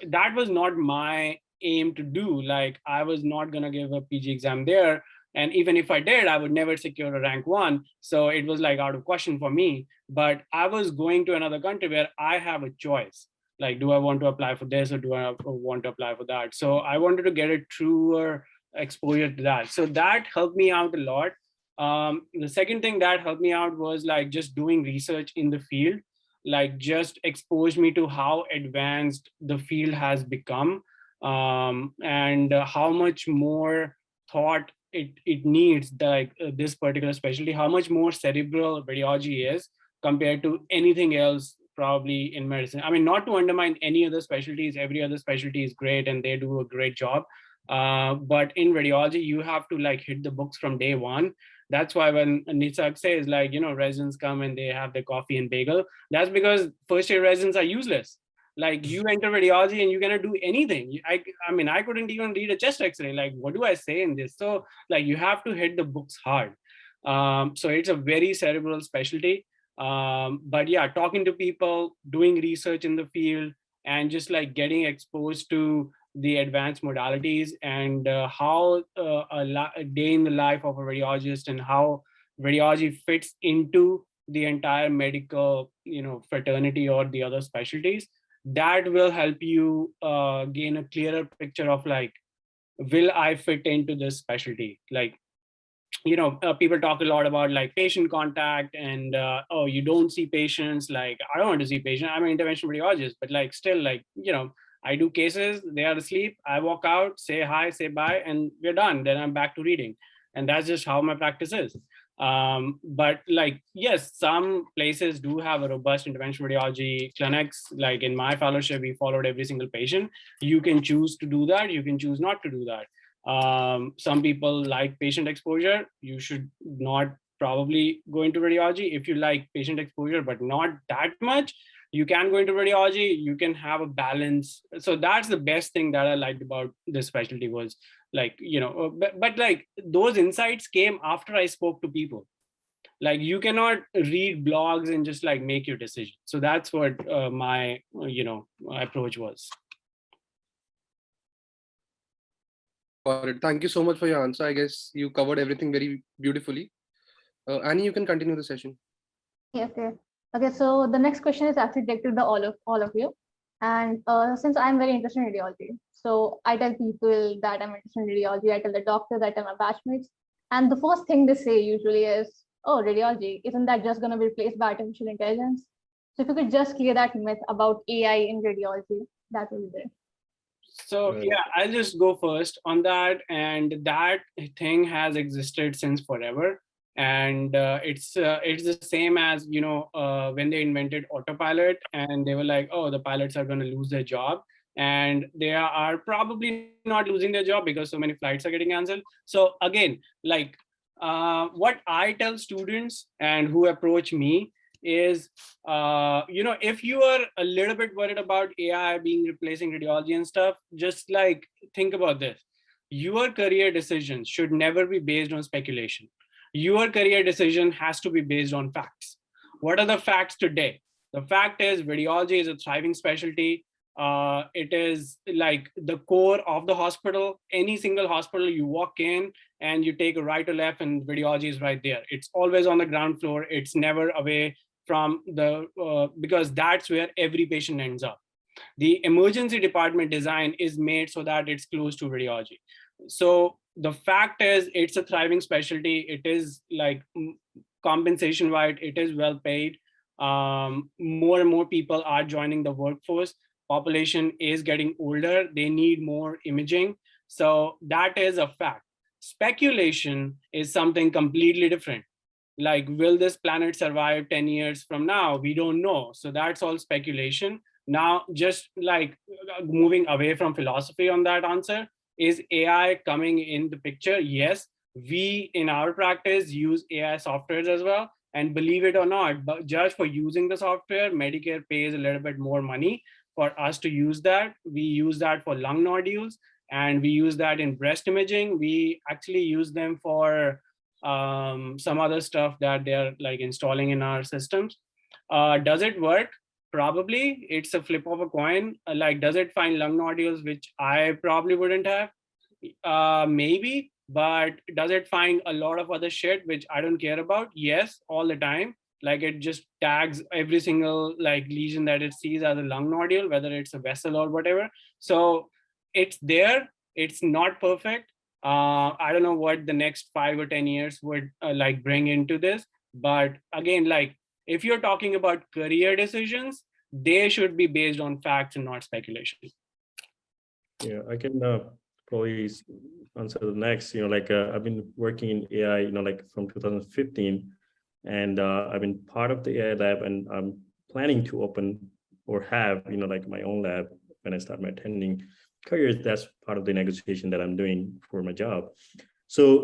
that was not my aim to do. Like I was not gonna give a PG exam there. And even if I did, I would never secure a rank 1. So it was like out of question for me. But I was going to another country where I have a choice. Like, do I want to apply for this or do I want to apply for that? So I wanted to get a truer exposure to that. So that helped me out a lot. The second thing that helped me out was like just doing research in the field, like just exposed me to how advanced the field has become, and how much more thought it needs, like this particular specialty, how much more cerebral radiology is compared to anything else probably in medicine. I mean, not to undermine any other specialties, every other specialty is great and they do a great job. But in radiology, you have to like hit the books from day one. That's why when Nisarg says like, residents come and they have their coffee and bagel, that's because first year residents are useless. Like you enter radiology and you're gonna do anything. I mean, I couldn't even read a chest x-ray. Like, what do I say in this? So like you have to hit the books hard. So it's a very cerebral specialty. But yeah, talking to people, doing research in the field, and just like getting exposed to the advanced modalities and how a day in the life of a radiologist and how radiology fits into the entire medical, fraternity or the other specialties, that will help you gain a clearer picture of like, will I fit into this specialty? Like, people talk a lot about like patient contact and oh, you don't see patients. Like, I don't want to see patients. I'm an interventional radiologist, but like still like, I do cases, they are asleep, I walk out, say hi, say bye, and we're done. Then I'm back to reading. And that's just how my practice is. But like, yes, some places do have a robust interventional radiology clinics. Like in my fellowship, we followed every single patient. You can choose to do that. You can choose not to do that. Some people like patient exposure. You should not probably go into radiology. If you like patient exposure, but not that much, you can go into radiology. You can have a balance. So that's the best thing that I liked about this specialty was like, but like those insights came after I spoke to people. Like you cannot read blogs and just like make your decision. So that's what my, approach was. Got it. Thank you so much for your answer. I guess you covered everything very beautifully. Annie, you can continue the session. Yeah, okay. So the next question is actually directed to all of you. And since I'm very interested in radiology, so I tell people that I'm interested in radiology. I tell the doctors, I tell my batchmates, and the first thing they say usually is, "Oh, radiology, isn't that just going to be replaced by artificial intelligence?" So if you could just clear that myth about AI in radiology, that would be great. So yeah, I'll just go first on that. And that thing has existed since forever. And it's the same as, when they invented autopilot and they were like, oh, the pilots are going to lose their job. And they are probably not losing their job because so many flights are getting canceled. So again, like what I tell students and who approach me is, if you are a little bit worried about AI being replacing radiology and stuff, just like think about this. Your career decisions should never be based on speculation. Your career decision has to be based on facts. What are the facts today? The fact is radiology is a thriving specialty. It is like the core of the hospital. Any single hospital you walk in and you take a right or left and radiology is right there. It's always on the ground floor. It's never away from the, because that's where every patient ends up. The emergency department design is made so that it's close to radiology. So the fact is it's a thriving specialty. It is like compensation wise, it is well paid. More and more people are joining the workforce. Population is getting older. They need more imaging. So that is a fact. Speculation is something completely different. Like, will this planet survive 10 years from now? We don't know. So that's all speculation. Now, just like moving away from philosophy on that answer, is AI coming in the picture? Yes, we in our practice use AI softwares as well. And believe it or not, but just for using the software, Medicare pays a little bit more money for us to use that. We use that for lung nodules and we use that in breast imaging. We actually use them for some other stuff that they're like installing in our systems. Does it work? probably it's a flip of a coin. Like, does it find lung nodules, which I probably wouldn't have? Maybe, but does it find a lot of other shit which I don't care about? Yes, all the time. Like, it just tags every single like lesion that it sees as a lung nodule, whether it's a vessel or whatever. So it's there. It's not perfect. I don't know what the next 5 or 10 years would like bring into this. But again, like, if you're talking about career decisions, they should be based on facts and not speculation. Yeah, I can probably answer the next. I've been working in AI, like from 2015, and I've been part of the AI lab, and I'm planning to open or have, like my own lab when I start my attending careers. That's part of the negotiation that I'm doing for my job. So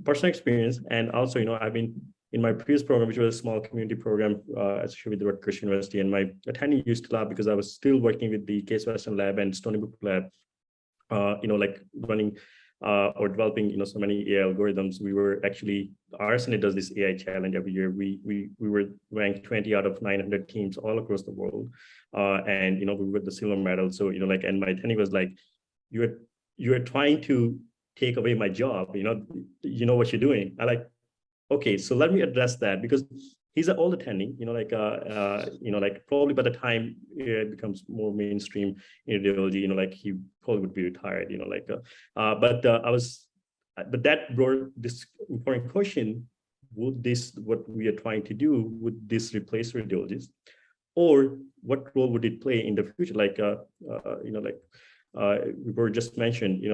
personal experience, and also, I've been in my previous program, which was a small community program, especially with the Rutgers University, and my attending used lab, because I was still working with the Case Western lab and Stony Brook lab, like running or developing, so many AI algorithms. We were actually, ARRC does this AI challenge every year. We were ranked 20 out of 900 teams all across the world, and we got the silver medal. So and my attending was like, you're trying to take away my job. You know what you're doing. I like, okay, so let me address that, because he's an old attending, like probably by the time it becomes more mainstream in radiology, like he probably would be retired, but that brought this important question: would what we are trying to do, would this replace radiologists, or what role would it play in the future? Vibhor just mentioned,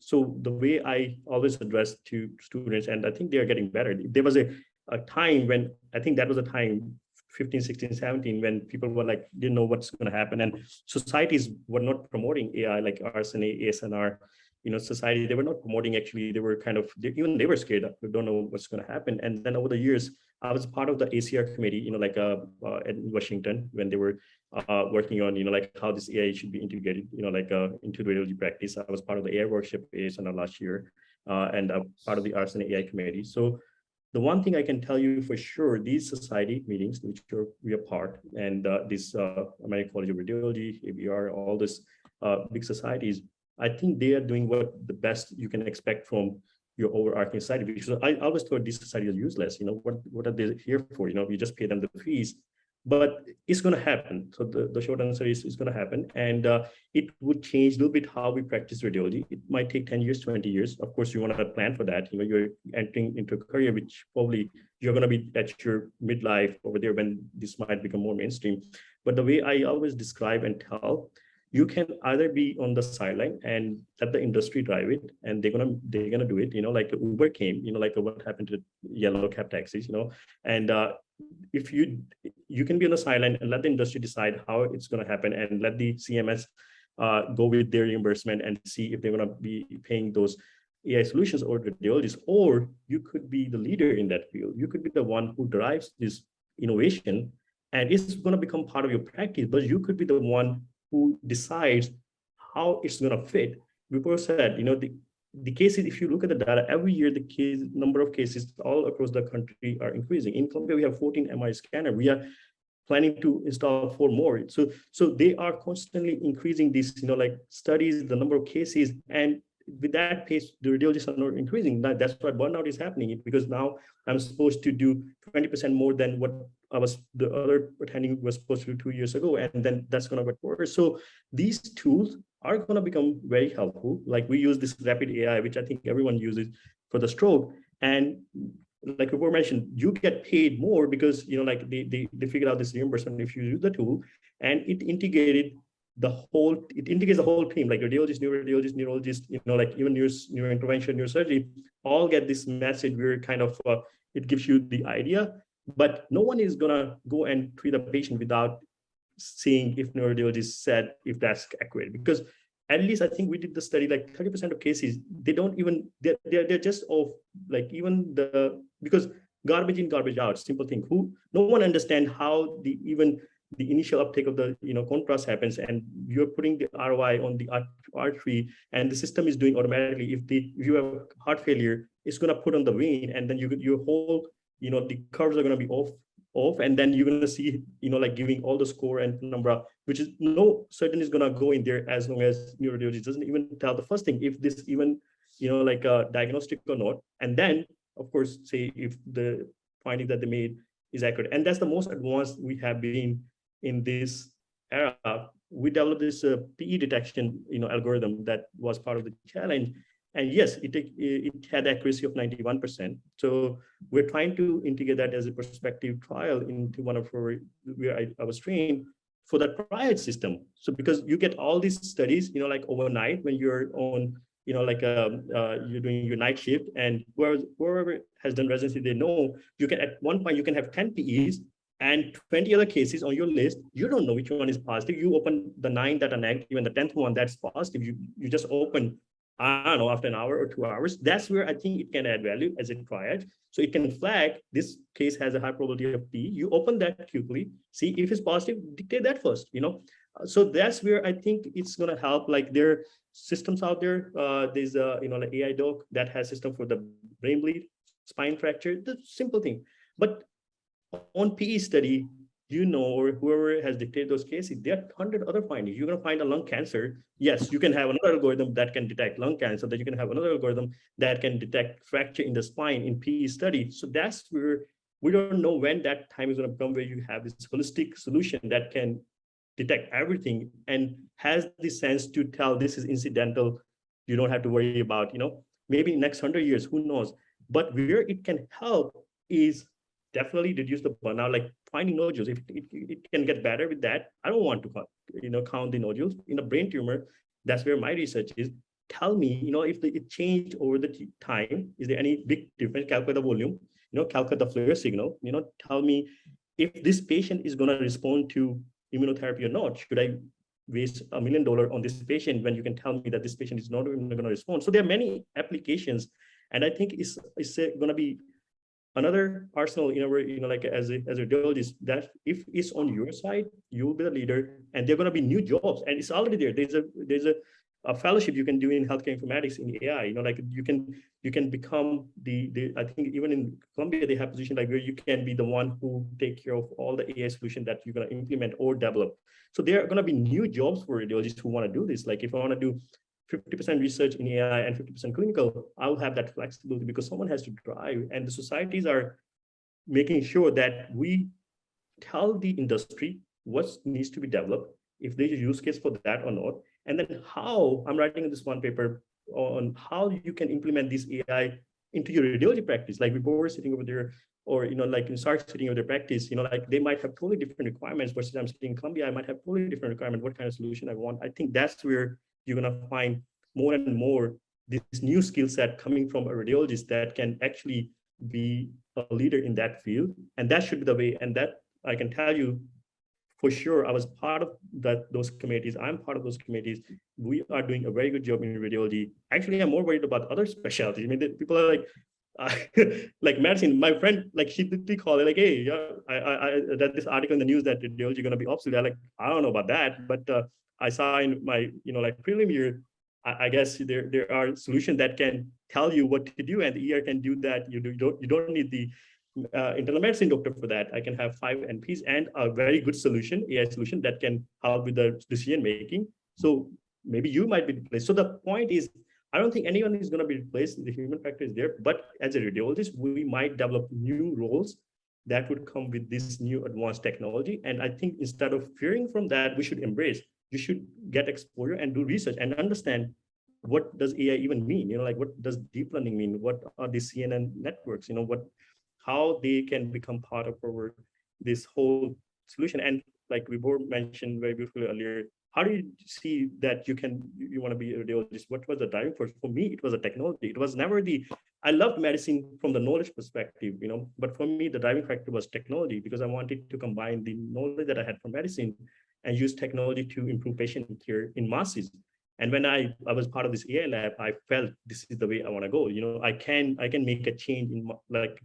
so the way I always address to students, and I think they are getting better. There was a time when, I think that was a time 15, 16, 17, when people were like, didn't know what's going to happen, and societies were not promoting AI, like RSNA, ASNR, society, they were not promoting. Actually, they were kind of, they were scared. They don't know what's going to happen. And then over the years, I was part of the ACR committee, in Washington, when they were working on, like how this AI should be integrated, into radiology practice. I was part of the AI workshop ASNR last year, and part of the RSNA AI committee. So the one thing I can tell you for sure, these society meetings, which we are part, and this American College of Radiology, ABR, all this big societies, I think they are doing what the best you can expect from your overarching society. Because I always thought these societies are useless. What are they here for? You just pay them the fees. But it's going to happen. So the short answer is it's going to happen. And it would change a little bit how we practice radiology. It might take 10 years, 20 years. Of course, you want to plan for that. You're entering into a career which probably you're going to be at your midlife over there when this might become more mainstream. But the way I always describe and tell, you can either be on the sideline and let the industry drive it, and they're gonna do it. Like Uber came, like what happened to yellow cab taxis, and if you can be on the sideline and let the industry decide how it's going to happen, and let the CMS go with their reimbursement and see if they're going to be paying those AI solutions or radiologists. Or you could be the leader in that field. You could be the one who drives this innovation, and it's going to become part of your practice, but you could be the one who decides how it's going to fit. Vibhor said, the cases, if you look at the data, every year the number of cases all across the country are increasing. In Colombia, we have 14 MRI scanner. We are planning to install 4 more. So they are constantly increasing these, studies, the number of cases, and with that pace, the radiologists are not increasing. That's why burnout is happening, because now I'm supposed to do 20% more than what the other attending was supposed to do 2 years ago, and then that's going to get worse. So these tools are going to become very helpful. Like we use this rapid AI, which I think everyone uses for the stroke, and like Vibhor mentioned, you get paid more because they figured out this reimbursement if you use the tool, and it integrates the whole team, like radiologist, neurologist, neurologist, like even neurointervention, neurosurgery, all get this message where kind of it gives you the idea, but no one is gonna go and treat a patient without seeing if neuroradiologist said if that's accurate. Because at least I think we did the study, like 30% of cases, they don't even, they're just off, like even because garbage in, garbage out, simple thing. No one understand how the initial uptake of the contrast happens, and you're putting the ROI on the artery, and the system is doing automatically. If you have heart failure, it's going to put on the vein, and then your whole the curves are going to be off off, and then you're going to see, like giving all the score and number, which is no certain is going to go in there as long as neuroradiology doesn't even tell the first thing, if this even, like a diagnostic or not. And then, of course, say if the finding that they made is accurate. And that's the most advanced we have been in this era. We developed this PE detection, algorithm that was part of the challenge. And yes, it had accuracy of 91%. So we're trying to integrate that as a prospective trial into one of our, where I was trained for that private system. So because you get all these studies, like overnight when you're on, you're doing your night shift, and whoever has done residency, they know you can, at one point, you can have 10 PEs and 20 other cases on your list. You don't know which one is positive. You open the 9 that are negative and the 10th one that's positive. You just open, I don't know, after an hour or 2 hours. That's where I think it can add value as a triage. So it can flag this case has a high probability of PE. You open that quickly, see if it's positive, dictate that first, So that's where I think it's going to help. Like there are systems out there. There's a, like AI doc that has system for the brain bleed, spine fracture, the simple thing. But on PE study, or whoever has dictated those cases, there are 100 other findings. You're going to find a lung cancer. Yes, you can have another algorithm that can detect lung cancer, that you can have another algorithm that can detect fracture in the spine in PE study. So that's where we don't know when that time is going to come, where you have this holistic solution that can detect everything and has the sense to tell this is incidental. You don't have to worry about, maybe next 100 years, who knows? But where it can help is definitely reduce the burnout, like finding nodules. If it can get better with that, I don't want to count the nodules in a brain tumor. That's where my research is. Tell me, if it changed over the time, is there any big difference? Calculate the volume, calculate the flare signal, tell me if this patient is going to respond to immunotherapy or not. Should I waste $1 million on this patient when you can tell me that this patient is not even going to respond? So there are many applications, and I think it's going to be another arsenal, like as a radiologist, that if it's on your side, you will be the leader, and there are going to be new jobs, and it's already there. There's a fellowship you can do in healthcare informatics in AI. Like you can become the I think even in Columbia they have position like where you can be the one who take care of all the AI solution that you're going to implement or develop. So there are going to be new jobs for radiologists who want to do this. Like if I want to do 50% research in AI and 50% clinical, I'll have that flexibility because someone has to drive, and the societies are making sure that we tell the industry what needs to be developed, if there's a use case for that or not, and then how. I'm writing this one paper on how you can implement this AI into your radiology practice. Like Vibhor sitting over there, or like Nisarg sitting over their practice, like they might have totally different requirements versus I'm sitting in Columbia, I might have totally different requirement, what kind of solution I want. I think that's where you're going to find more and more this new skill set coming from a radiologist that can actually be a leader in that field. And that should be the way. And that I can tell you for sure, I was part of those committees. I'm part of those committees. We are doing a very good job in radiology. Actually, I'm more worried about other specialties. I mean, people are like, like medicine. My friend, like she literally called it like, hey, yeah, I read this article in the news that radiology is going to be obsolete. I'm like, I don't know about that, but I saw in my, like prelim year, I guess there are solutions that can tell you what to do, and the ER can do that. You don't need the internal medicine doctor for that. I can have 5 NPs and a very good solution, AI solution that can help with the decision making. So maybe you might be replaced. So the point is, I don't think anyone is going to be replaced. The human factor is there, but as a radiologist, we might develop new roles that would come with this new advanced technology. And I think instead of fearing from that, we should embrace. You should get exposure and do research and understand what does AI even mean? Like what does deep learning mean? What are the CNN networks? How they can become part of this whole solution. And like Vibhor mentioned very beautifully earlier, how do you see that you want to be a radiologist? What was the driving force? For me, it was a technology. It was never I loved medicine from the knowledge perspective, but for me, the driving factor was technology, because I wanted to combine the knowledge that I had from medicine and use technology to improve patient care in masses. And when I was part of this AI lab, I felt this is the way I want to go. I can make a change in like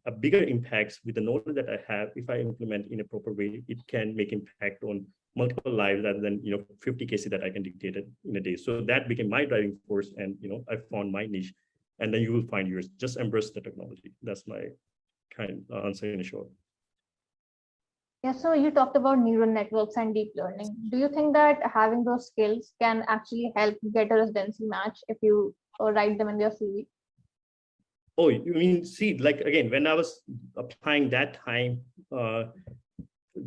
a bigger impacts with the knowledge that I have. If I implement in a proper way, it can make impact on multiple lives rather than 50 cases that I can dictate it in a day. So that became my driving force, and I found my niche, and then you will find yours. Just embrace the technology. That's my kind of answer in short. Yeah, so you talked about neural networks and deep learning. Do you think that having those skills can actually help get a residency match if you write them in your CV? Oh, you mean, see, like, again, when I was applying that time,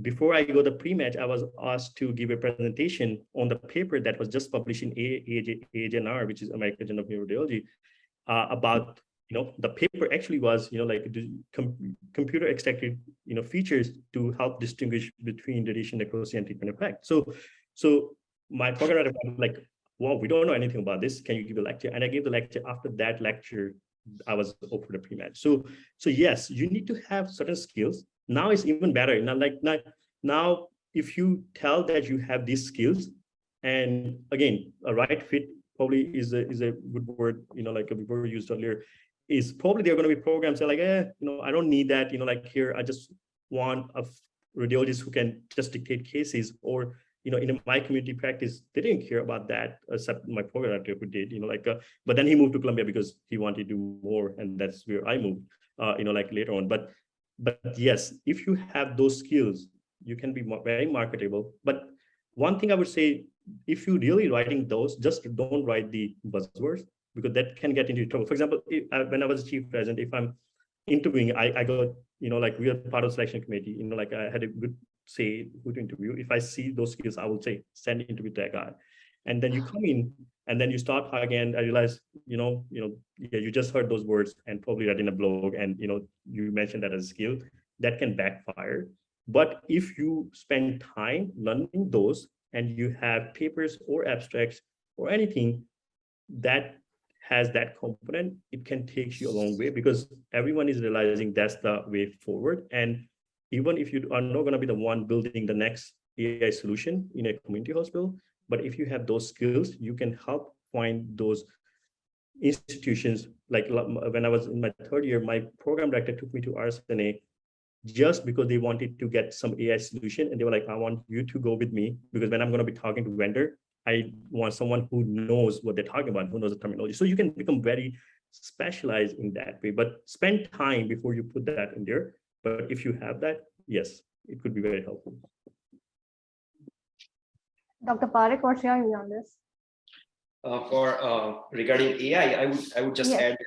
before I go to pre-match, I was asked to give a presentation on the paper that was just published in AJNR, which is American Journal of Radiology, about, the paper actually was, like computer extracted, features to help distinguish between radiation necrosis and treatment effect. So my program writer was like, wow, we don't know anything about this. Can you give a lecture? And I gave the lecture. After that lecture, I was offered the pre-match. So yes, you need to have certain skills. Now it's even better. Now, if you tell that you have these skills, and again, a right fit probably is a good word, like Vibhor used earlier, is probably there are going to be programs that are like, I don't need that, like here, I just want a radiologist who can just dictate cases, or, in my community practice, they didn't care about that, except my program director who did, but then he moved to Columbia because he wanted to do more, and that's where I moved, like later on. But yes, if you have those skills, you can be very marketable. But one thing I would say, if you're really writing those, just don't write the buzzwords, because that can get into trouble. For example, when I was a chief president, if I'm interviewing, I got, like we are part of selection committee, like I had a good say who to interview. If I see those skills, I will say, send an interview to that guy. And then you come in and then you start again. I realize, yeah, you just heard those words and probably read in a blog, and, you mentioned that as a skill that can backfire. But if you spend time learning those, and you have papers or abstracts or anything that has that component, it can take you a long way, because everyone is realizing that's the way forward. And even if you are not going to be the one building the next AI solution in a community hospital, but if you have those skills, you can help find those institutions. Like when I was in my third year, my program director took me to RSNA just because they wanted to get some AI solution. And they were like, I want you to go with me, because when I'm going to be talking to vendor, I want someone who knows what they're talking about, who knows the terminology. So you can become very specialized in that way, but spend time before you put that in there. But if you have that, yes, it could be very helpful. Dr. Parikh, what's your view on this? Regarding AI, I would just add,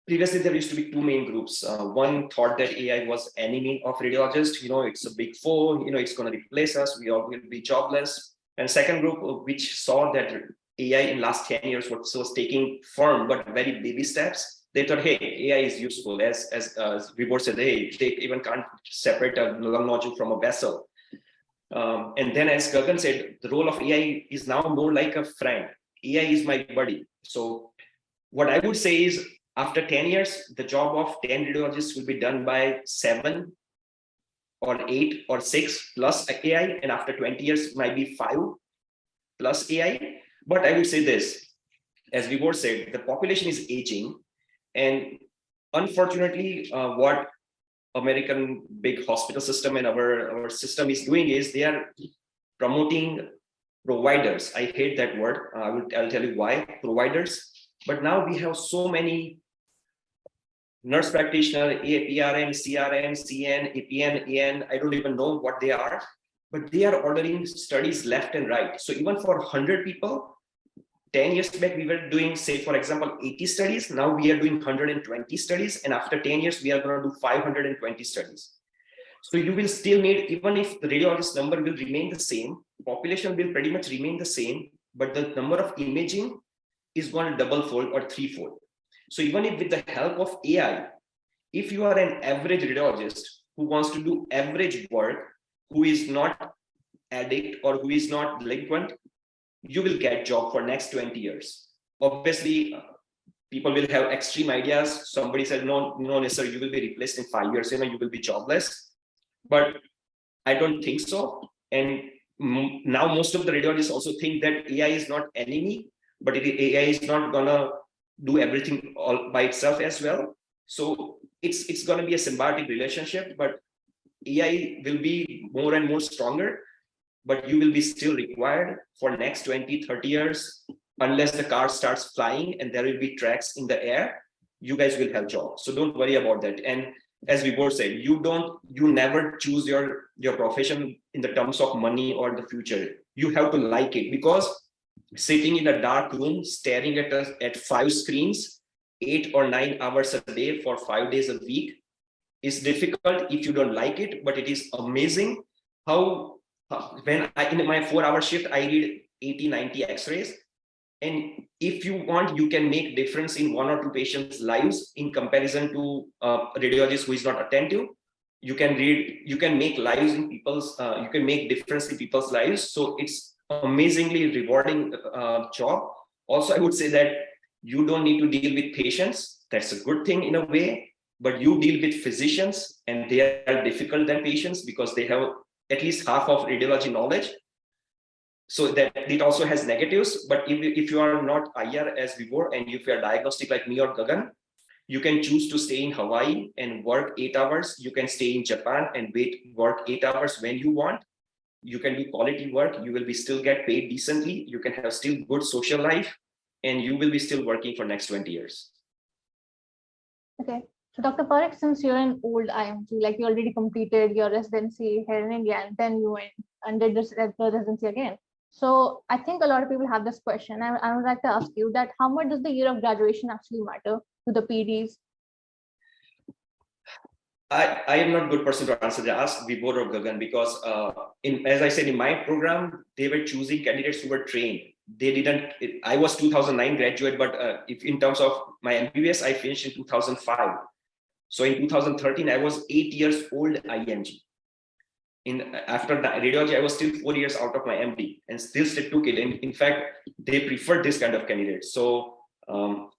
previously there used to be two main groups. One thought that AI was enemy of radiologists. It's a big foe. It's going to replace us. We all will be jobless. And second group, which saw that AI in last 10 years was taking firm but very baby steps. They thought, hey, AI is useful. As Vibhor said, hey, they even can't separate a lung nodule from a vessel. And then, as Gagan said, the role of AI is now more like a friend. AI is my buddy. So what I would say is, after 10 years, the job of 10 radiologists will be done by 7 or 8 or 6 plus AI. And after 20 years, might be 5 plus AI. But I would say this, as Vibhor said, the population is aging. And unfortunately, what American big hospital system and our system is doing is they are promoting providers. I hate that word. I'll tell you why, providers. But now we have so many nurse practitioner, APRN, CRN, CN, APN, AN, I don't even know what they are, but they are ordering studies left and right. So even for 100 people, 10 years back, we were doing, say, for example, 80 studies. Now we are doing 120 studies. And after 10 years, we are going to do 520 studies. So you will still need, even if the radiologist number will remain the same, population will pretty much remain the same, but the number of imaging is going to double-fold or threefold. So even if with the help of AI, if you are an average radiologist who wants to do average work, who is not addict or who is not delinquent, you will get job for next 20 years. Obviously, people will have extreme ideas. Somebody said, no, sir, you will be replaced in 5 years, you will be jobless. But I don't think so. And now most of the radiologists also think that AI is not enemy, but AI is not gonna do everything all by itself as well. So it's gonna be a symbiotic relationship, but AI will be more and more stronger, but you will be still required for next 20, 30 years, unless the car starts flying and there will be tracks in the air, you guys will have jobs. So don't worry about that. And as Vibhor said, you never choose your profession in the terms of money or the future. You have to like it, because sitting in a dark room, staring at 5 screens, 8 or 9 hours a day for 5 days a week is difficult if you don't like it. But it is amazing how when in my 4-hour shift, I read 80-90 x-rays. And if you want, you can make difference in 1 or 2 patients' lives in comparison to a radiologist who is not attentive. You can make lives in people's, you can make difference in people's lives. So it's amazingly rewarding job. Also, I would say that you don't need to deal with patients. That's a good thing in a way, but you deal with physicians, and they are difficult than patients because they have at least half of radiology knowledge. So that it also has negatives. But if you are not IR as Vibhor, and if you are diagnostic like me or Gagan, you can choose to stay in Hawaii and work 8 hours. You can stay in Japan and work 8 hours when you want. You can do quality work. You will be still get paid decently. You can have still good social life, and you will be still working for next 20 years. Okay. So Dr. Parikh, since you're an old IMG, like you already completed your residency here in India, and then you went and did this residency again. So I think a lot of people have this question. I would like to ask you that how much does the year of graduation actually matter to the PDs? I am not a good person to answer that. Ask Vibhor or Gagan, because as I said, in my program, they were choosing candidates who were trained. They didn't, I was 2009 graduate, but if in terms of my MBBS, I finished in 2005. So in 2013, I was 8 years old IMG. After the radiology, I was still 4 years out of my MD and still took it. And in fact, they prefer this kind of candidates. So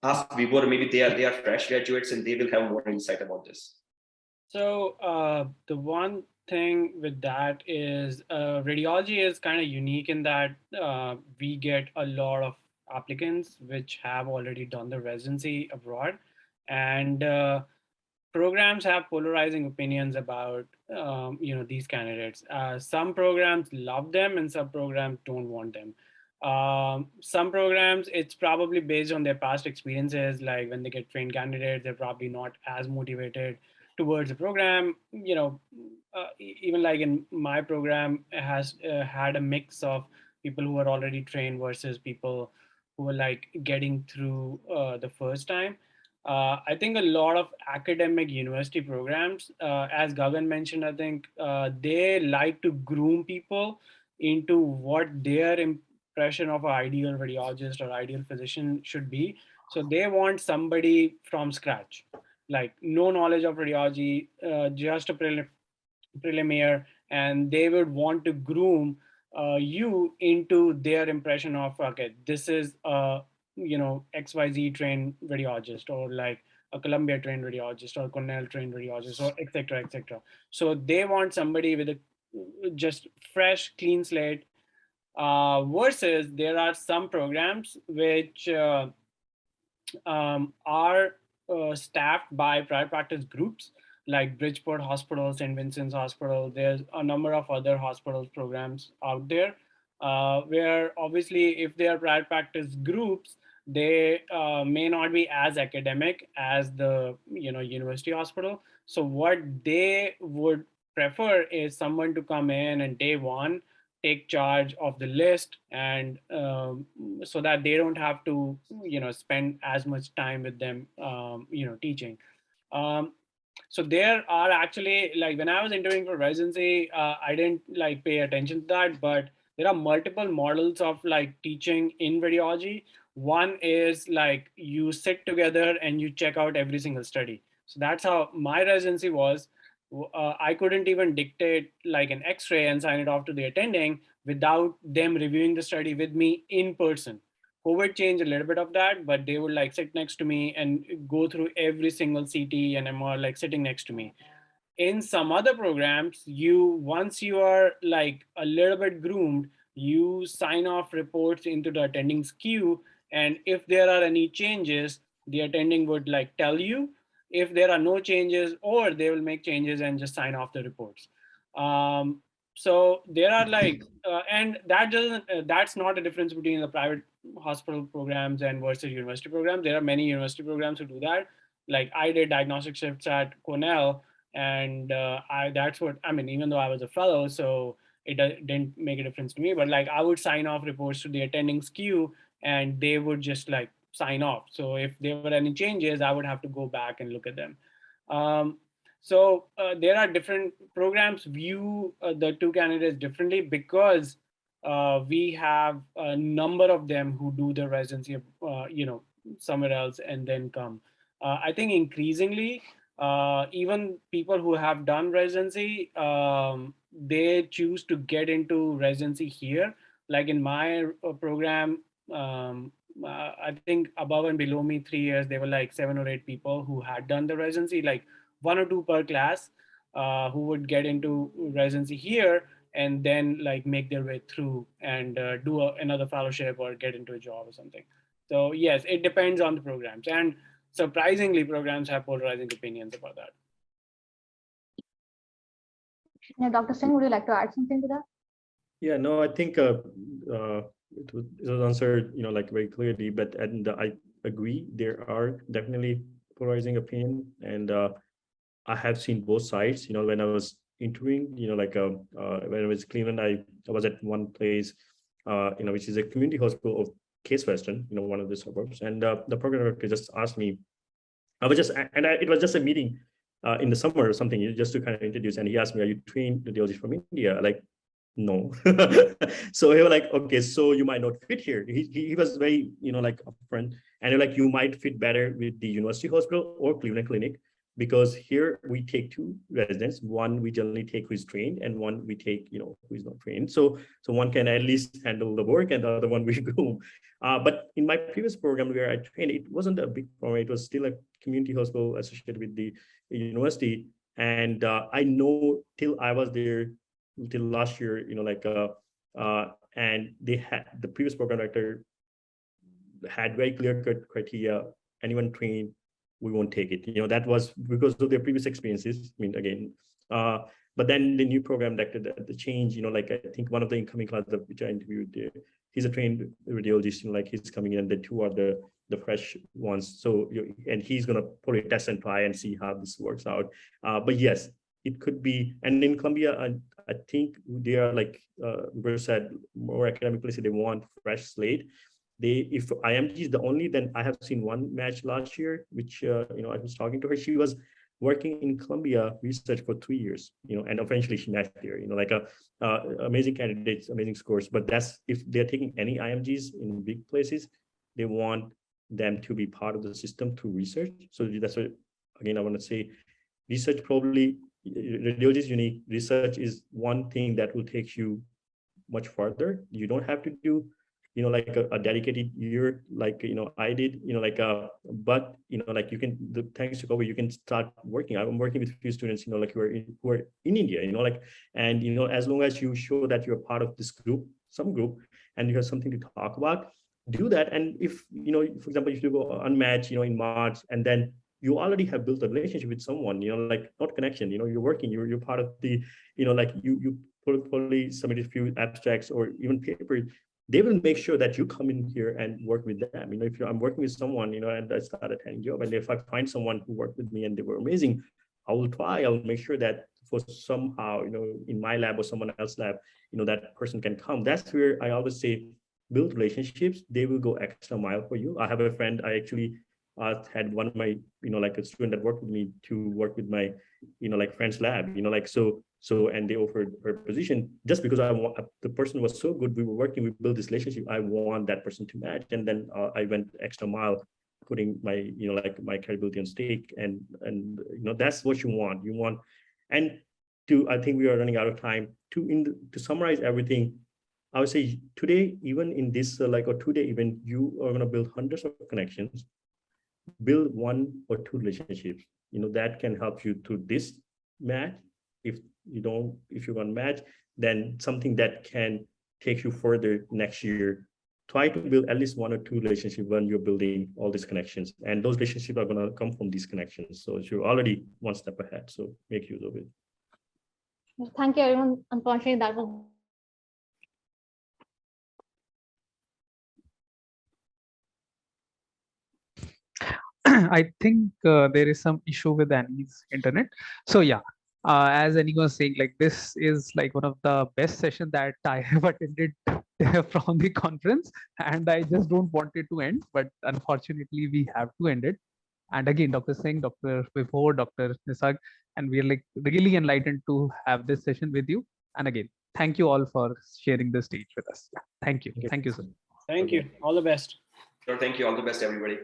ask Vibhor, maybe they are fresh graduates and they will have more insight about this. So the one thing with that is radiology is kind of unique in that we get a lot of applicants which have already done the residency abroad, and programs have polarizing opinions about these candidates. Some programs love them and some programs don't want them. Some programs, it's probably based on their past experiences. Like when they get trained candidates, they're probably not as motivated towards the program. Even like in my program, it has had a mix of people who are already trained versus people who are like getting through the first time. I think a lot of academic university programs, as Gagan mentioned, I think they like to groom people into what their impression of an ideal radiologist or ideal physician should be. So they want somebody from scratch, like no knowledge of radiology, just a preliminary, and they would want to groom you into their impression of, okay, this is a XYZ trained radiologist, or like a Columbia trained radiologist, or Cornell trained radiologist, or etc., etc. So they want somebody with a just fresh, clean slate. Versus there are some programs which are staffed by private practice groups like Bridgeport Hospital, St. Vincent's Hospital. There's a number of other hospitals programs out there where obviously if they are private practice groups, they may not be as academic as the university hospital. So what they would prefer is someone to come in and day one take charge of the list, and so that they don't have to spend as much time with them teaching. So there are actually, like when I was interviewing for residency, I didn't like pay attention to that, but there are multiple models of like teaching in radiology. One is like you sit together and you check out every single study. So that's how my residency was. I couldn't even dictate like an X-ray and sign it off to the attending without them reviewing the study with me in person. COVID changed a little bit of that, but they would like sit next to me and go through every single CT and MR like sitting next to me. In some other programs, once you are like a little bit groomed, you sign off reports into the attending's queue, and if there are any changes, the attending would like tell you. If there are no changes, or they will make changes and just sign off the reports. So there are like, and that's not a difference between the private hospital programs and versus university programs. There are many university programs who do that. Like I did diagnostic shifts at Cornell, And that's what I mean, even though I was a fellow, so it didn't make a difference to me, but like I would sign off reports to the attendings queue and they would just like sign off. So if there were any changes, I would have to go back and look at them. So there are different programs view the two candidates differently because we have a number of them who do their residency, somewhere else and then come. I think increasingly, even people who have done residency, they choose to get into residency here. Like in my program, I think above and below me 3 years, there were like 7 or 8 people who had done the residency, like 1 or 2 per class, who would get into residency here and then like make their way through and do another fellowship or get into a job or something. So yes, it depends on the programs, and surprisingly, programs have polarizing opinions about that. Yeah, Dr. Singh, would you like to add something to that? Yeah, no, I think it was answered, like very clearly, but and I agree there are definitely polarizing opinion, and I have seen both sides. When I was interviewing, when I was in Cleveland, I was at one place, which is a community hospital of Case Western, one of the suburbs, and the program director just asked me. It was just a meeting in the summer or something, just to kind of introduce, and he asked me, "Are you trained radiologist from India?" Like, no. So he was like, okay, so you might not fit here. He was very, like upfront, and like, you might fit better with the university hospital or Cleveland Clinic, because here we take 2 residents. One we generally take who is trained, and one we take, who is not trained. So one can at least handle the work, and the other one we go. But in my previous program where I trained, it wasn't a big program. It was still a community hospital associated with the university. And I know till I was there till last year, and they had, the previous program director had very clear-cut criteria. Anyone trained, we won't take it. That was because of their previous experiences. I mean, again, but then the new program director, the change, I think one of the incoming class which I interviewed, he's a trained radiologist, like he's coming in, and the 2 are the fresh ones. So, and he's gonna put a test and try and see how this works out. But yes, it could be. And in Columbia, I think they are like Vibhor said, more academically, so they want fresh slate. If IMG is the only, then I have seen one match last year, which I was talking to her. She was working in Columbia research for 3 years, and eventually she matched there. Like amazing candidates, amazing scores. But that's if they're taking any IMGs in big places, they want them to be part of the system through research. So that's what, again, I want to say, research probably, radiology is unique. Research is one thing that will take you much further. You don't have to do, like a dedicated year, like, I did, but, like you can, thanks to COVID, you can start working. I'm working with a few students, like who are in India, like, and, as long as you show that you're part of this group, some group, and you have something to talk about, do that. And if, for example, if you go unmatched, in March, and then you already have built a relationship with someone, like not connection, you're working, you're part of the, like you probably submitted a few abstracts or even papers, they will make sure that you come in here and work with them. If I'm working with someone, and I start attending job, and if I find someone who worked with me and they were amazing, I'll make sure that for somehow, in my lab or someone else's lab, that person can come. That's where I always say, build relationships. They will go extra mile for you. I have a friend, I actually had one of my, like a student that worked with me to work with my, like friend's lab, so, and they offered her position just because I want, the person was so good. We were working, we built this relationship. I want that person to match. And then I went extra mile, putting my, like my credibility on stake. And that's what you want. And I think we are running out of time to summarize everything. I would say today, even in this like a 2-day event, you are going to build hundreds of connections, build 1 or 2 relationships, that can help you through this match. If you want match, then something that can take you further next year. Try to build at least 1 or 2 relationships when you're building all these connections, and those relationships are going to come from these connections. So you're already 1 step ahead. So make use of it. Thank you, everyone. Unfortunately, that was I think there is some issue with Annie's internet. So yeah, as Annie was saying, like this is like one of the best session that I have attended from the conference, and I just don't want it to end, but unfortunately we have to end it. And again, Dr. Singh, Dr. Vibhor, Dr. Nisarg, and we are like really enlightened to have this session with you. And again, thank you all for sharing the stage with us. Thank you. Thank you, sir. Thank you. All the best. Sure, thank you. All the best, everybody.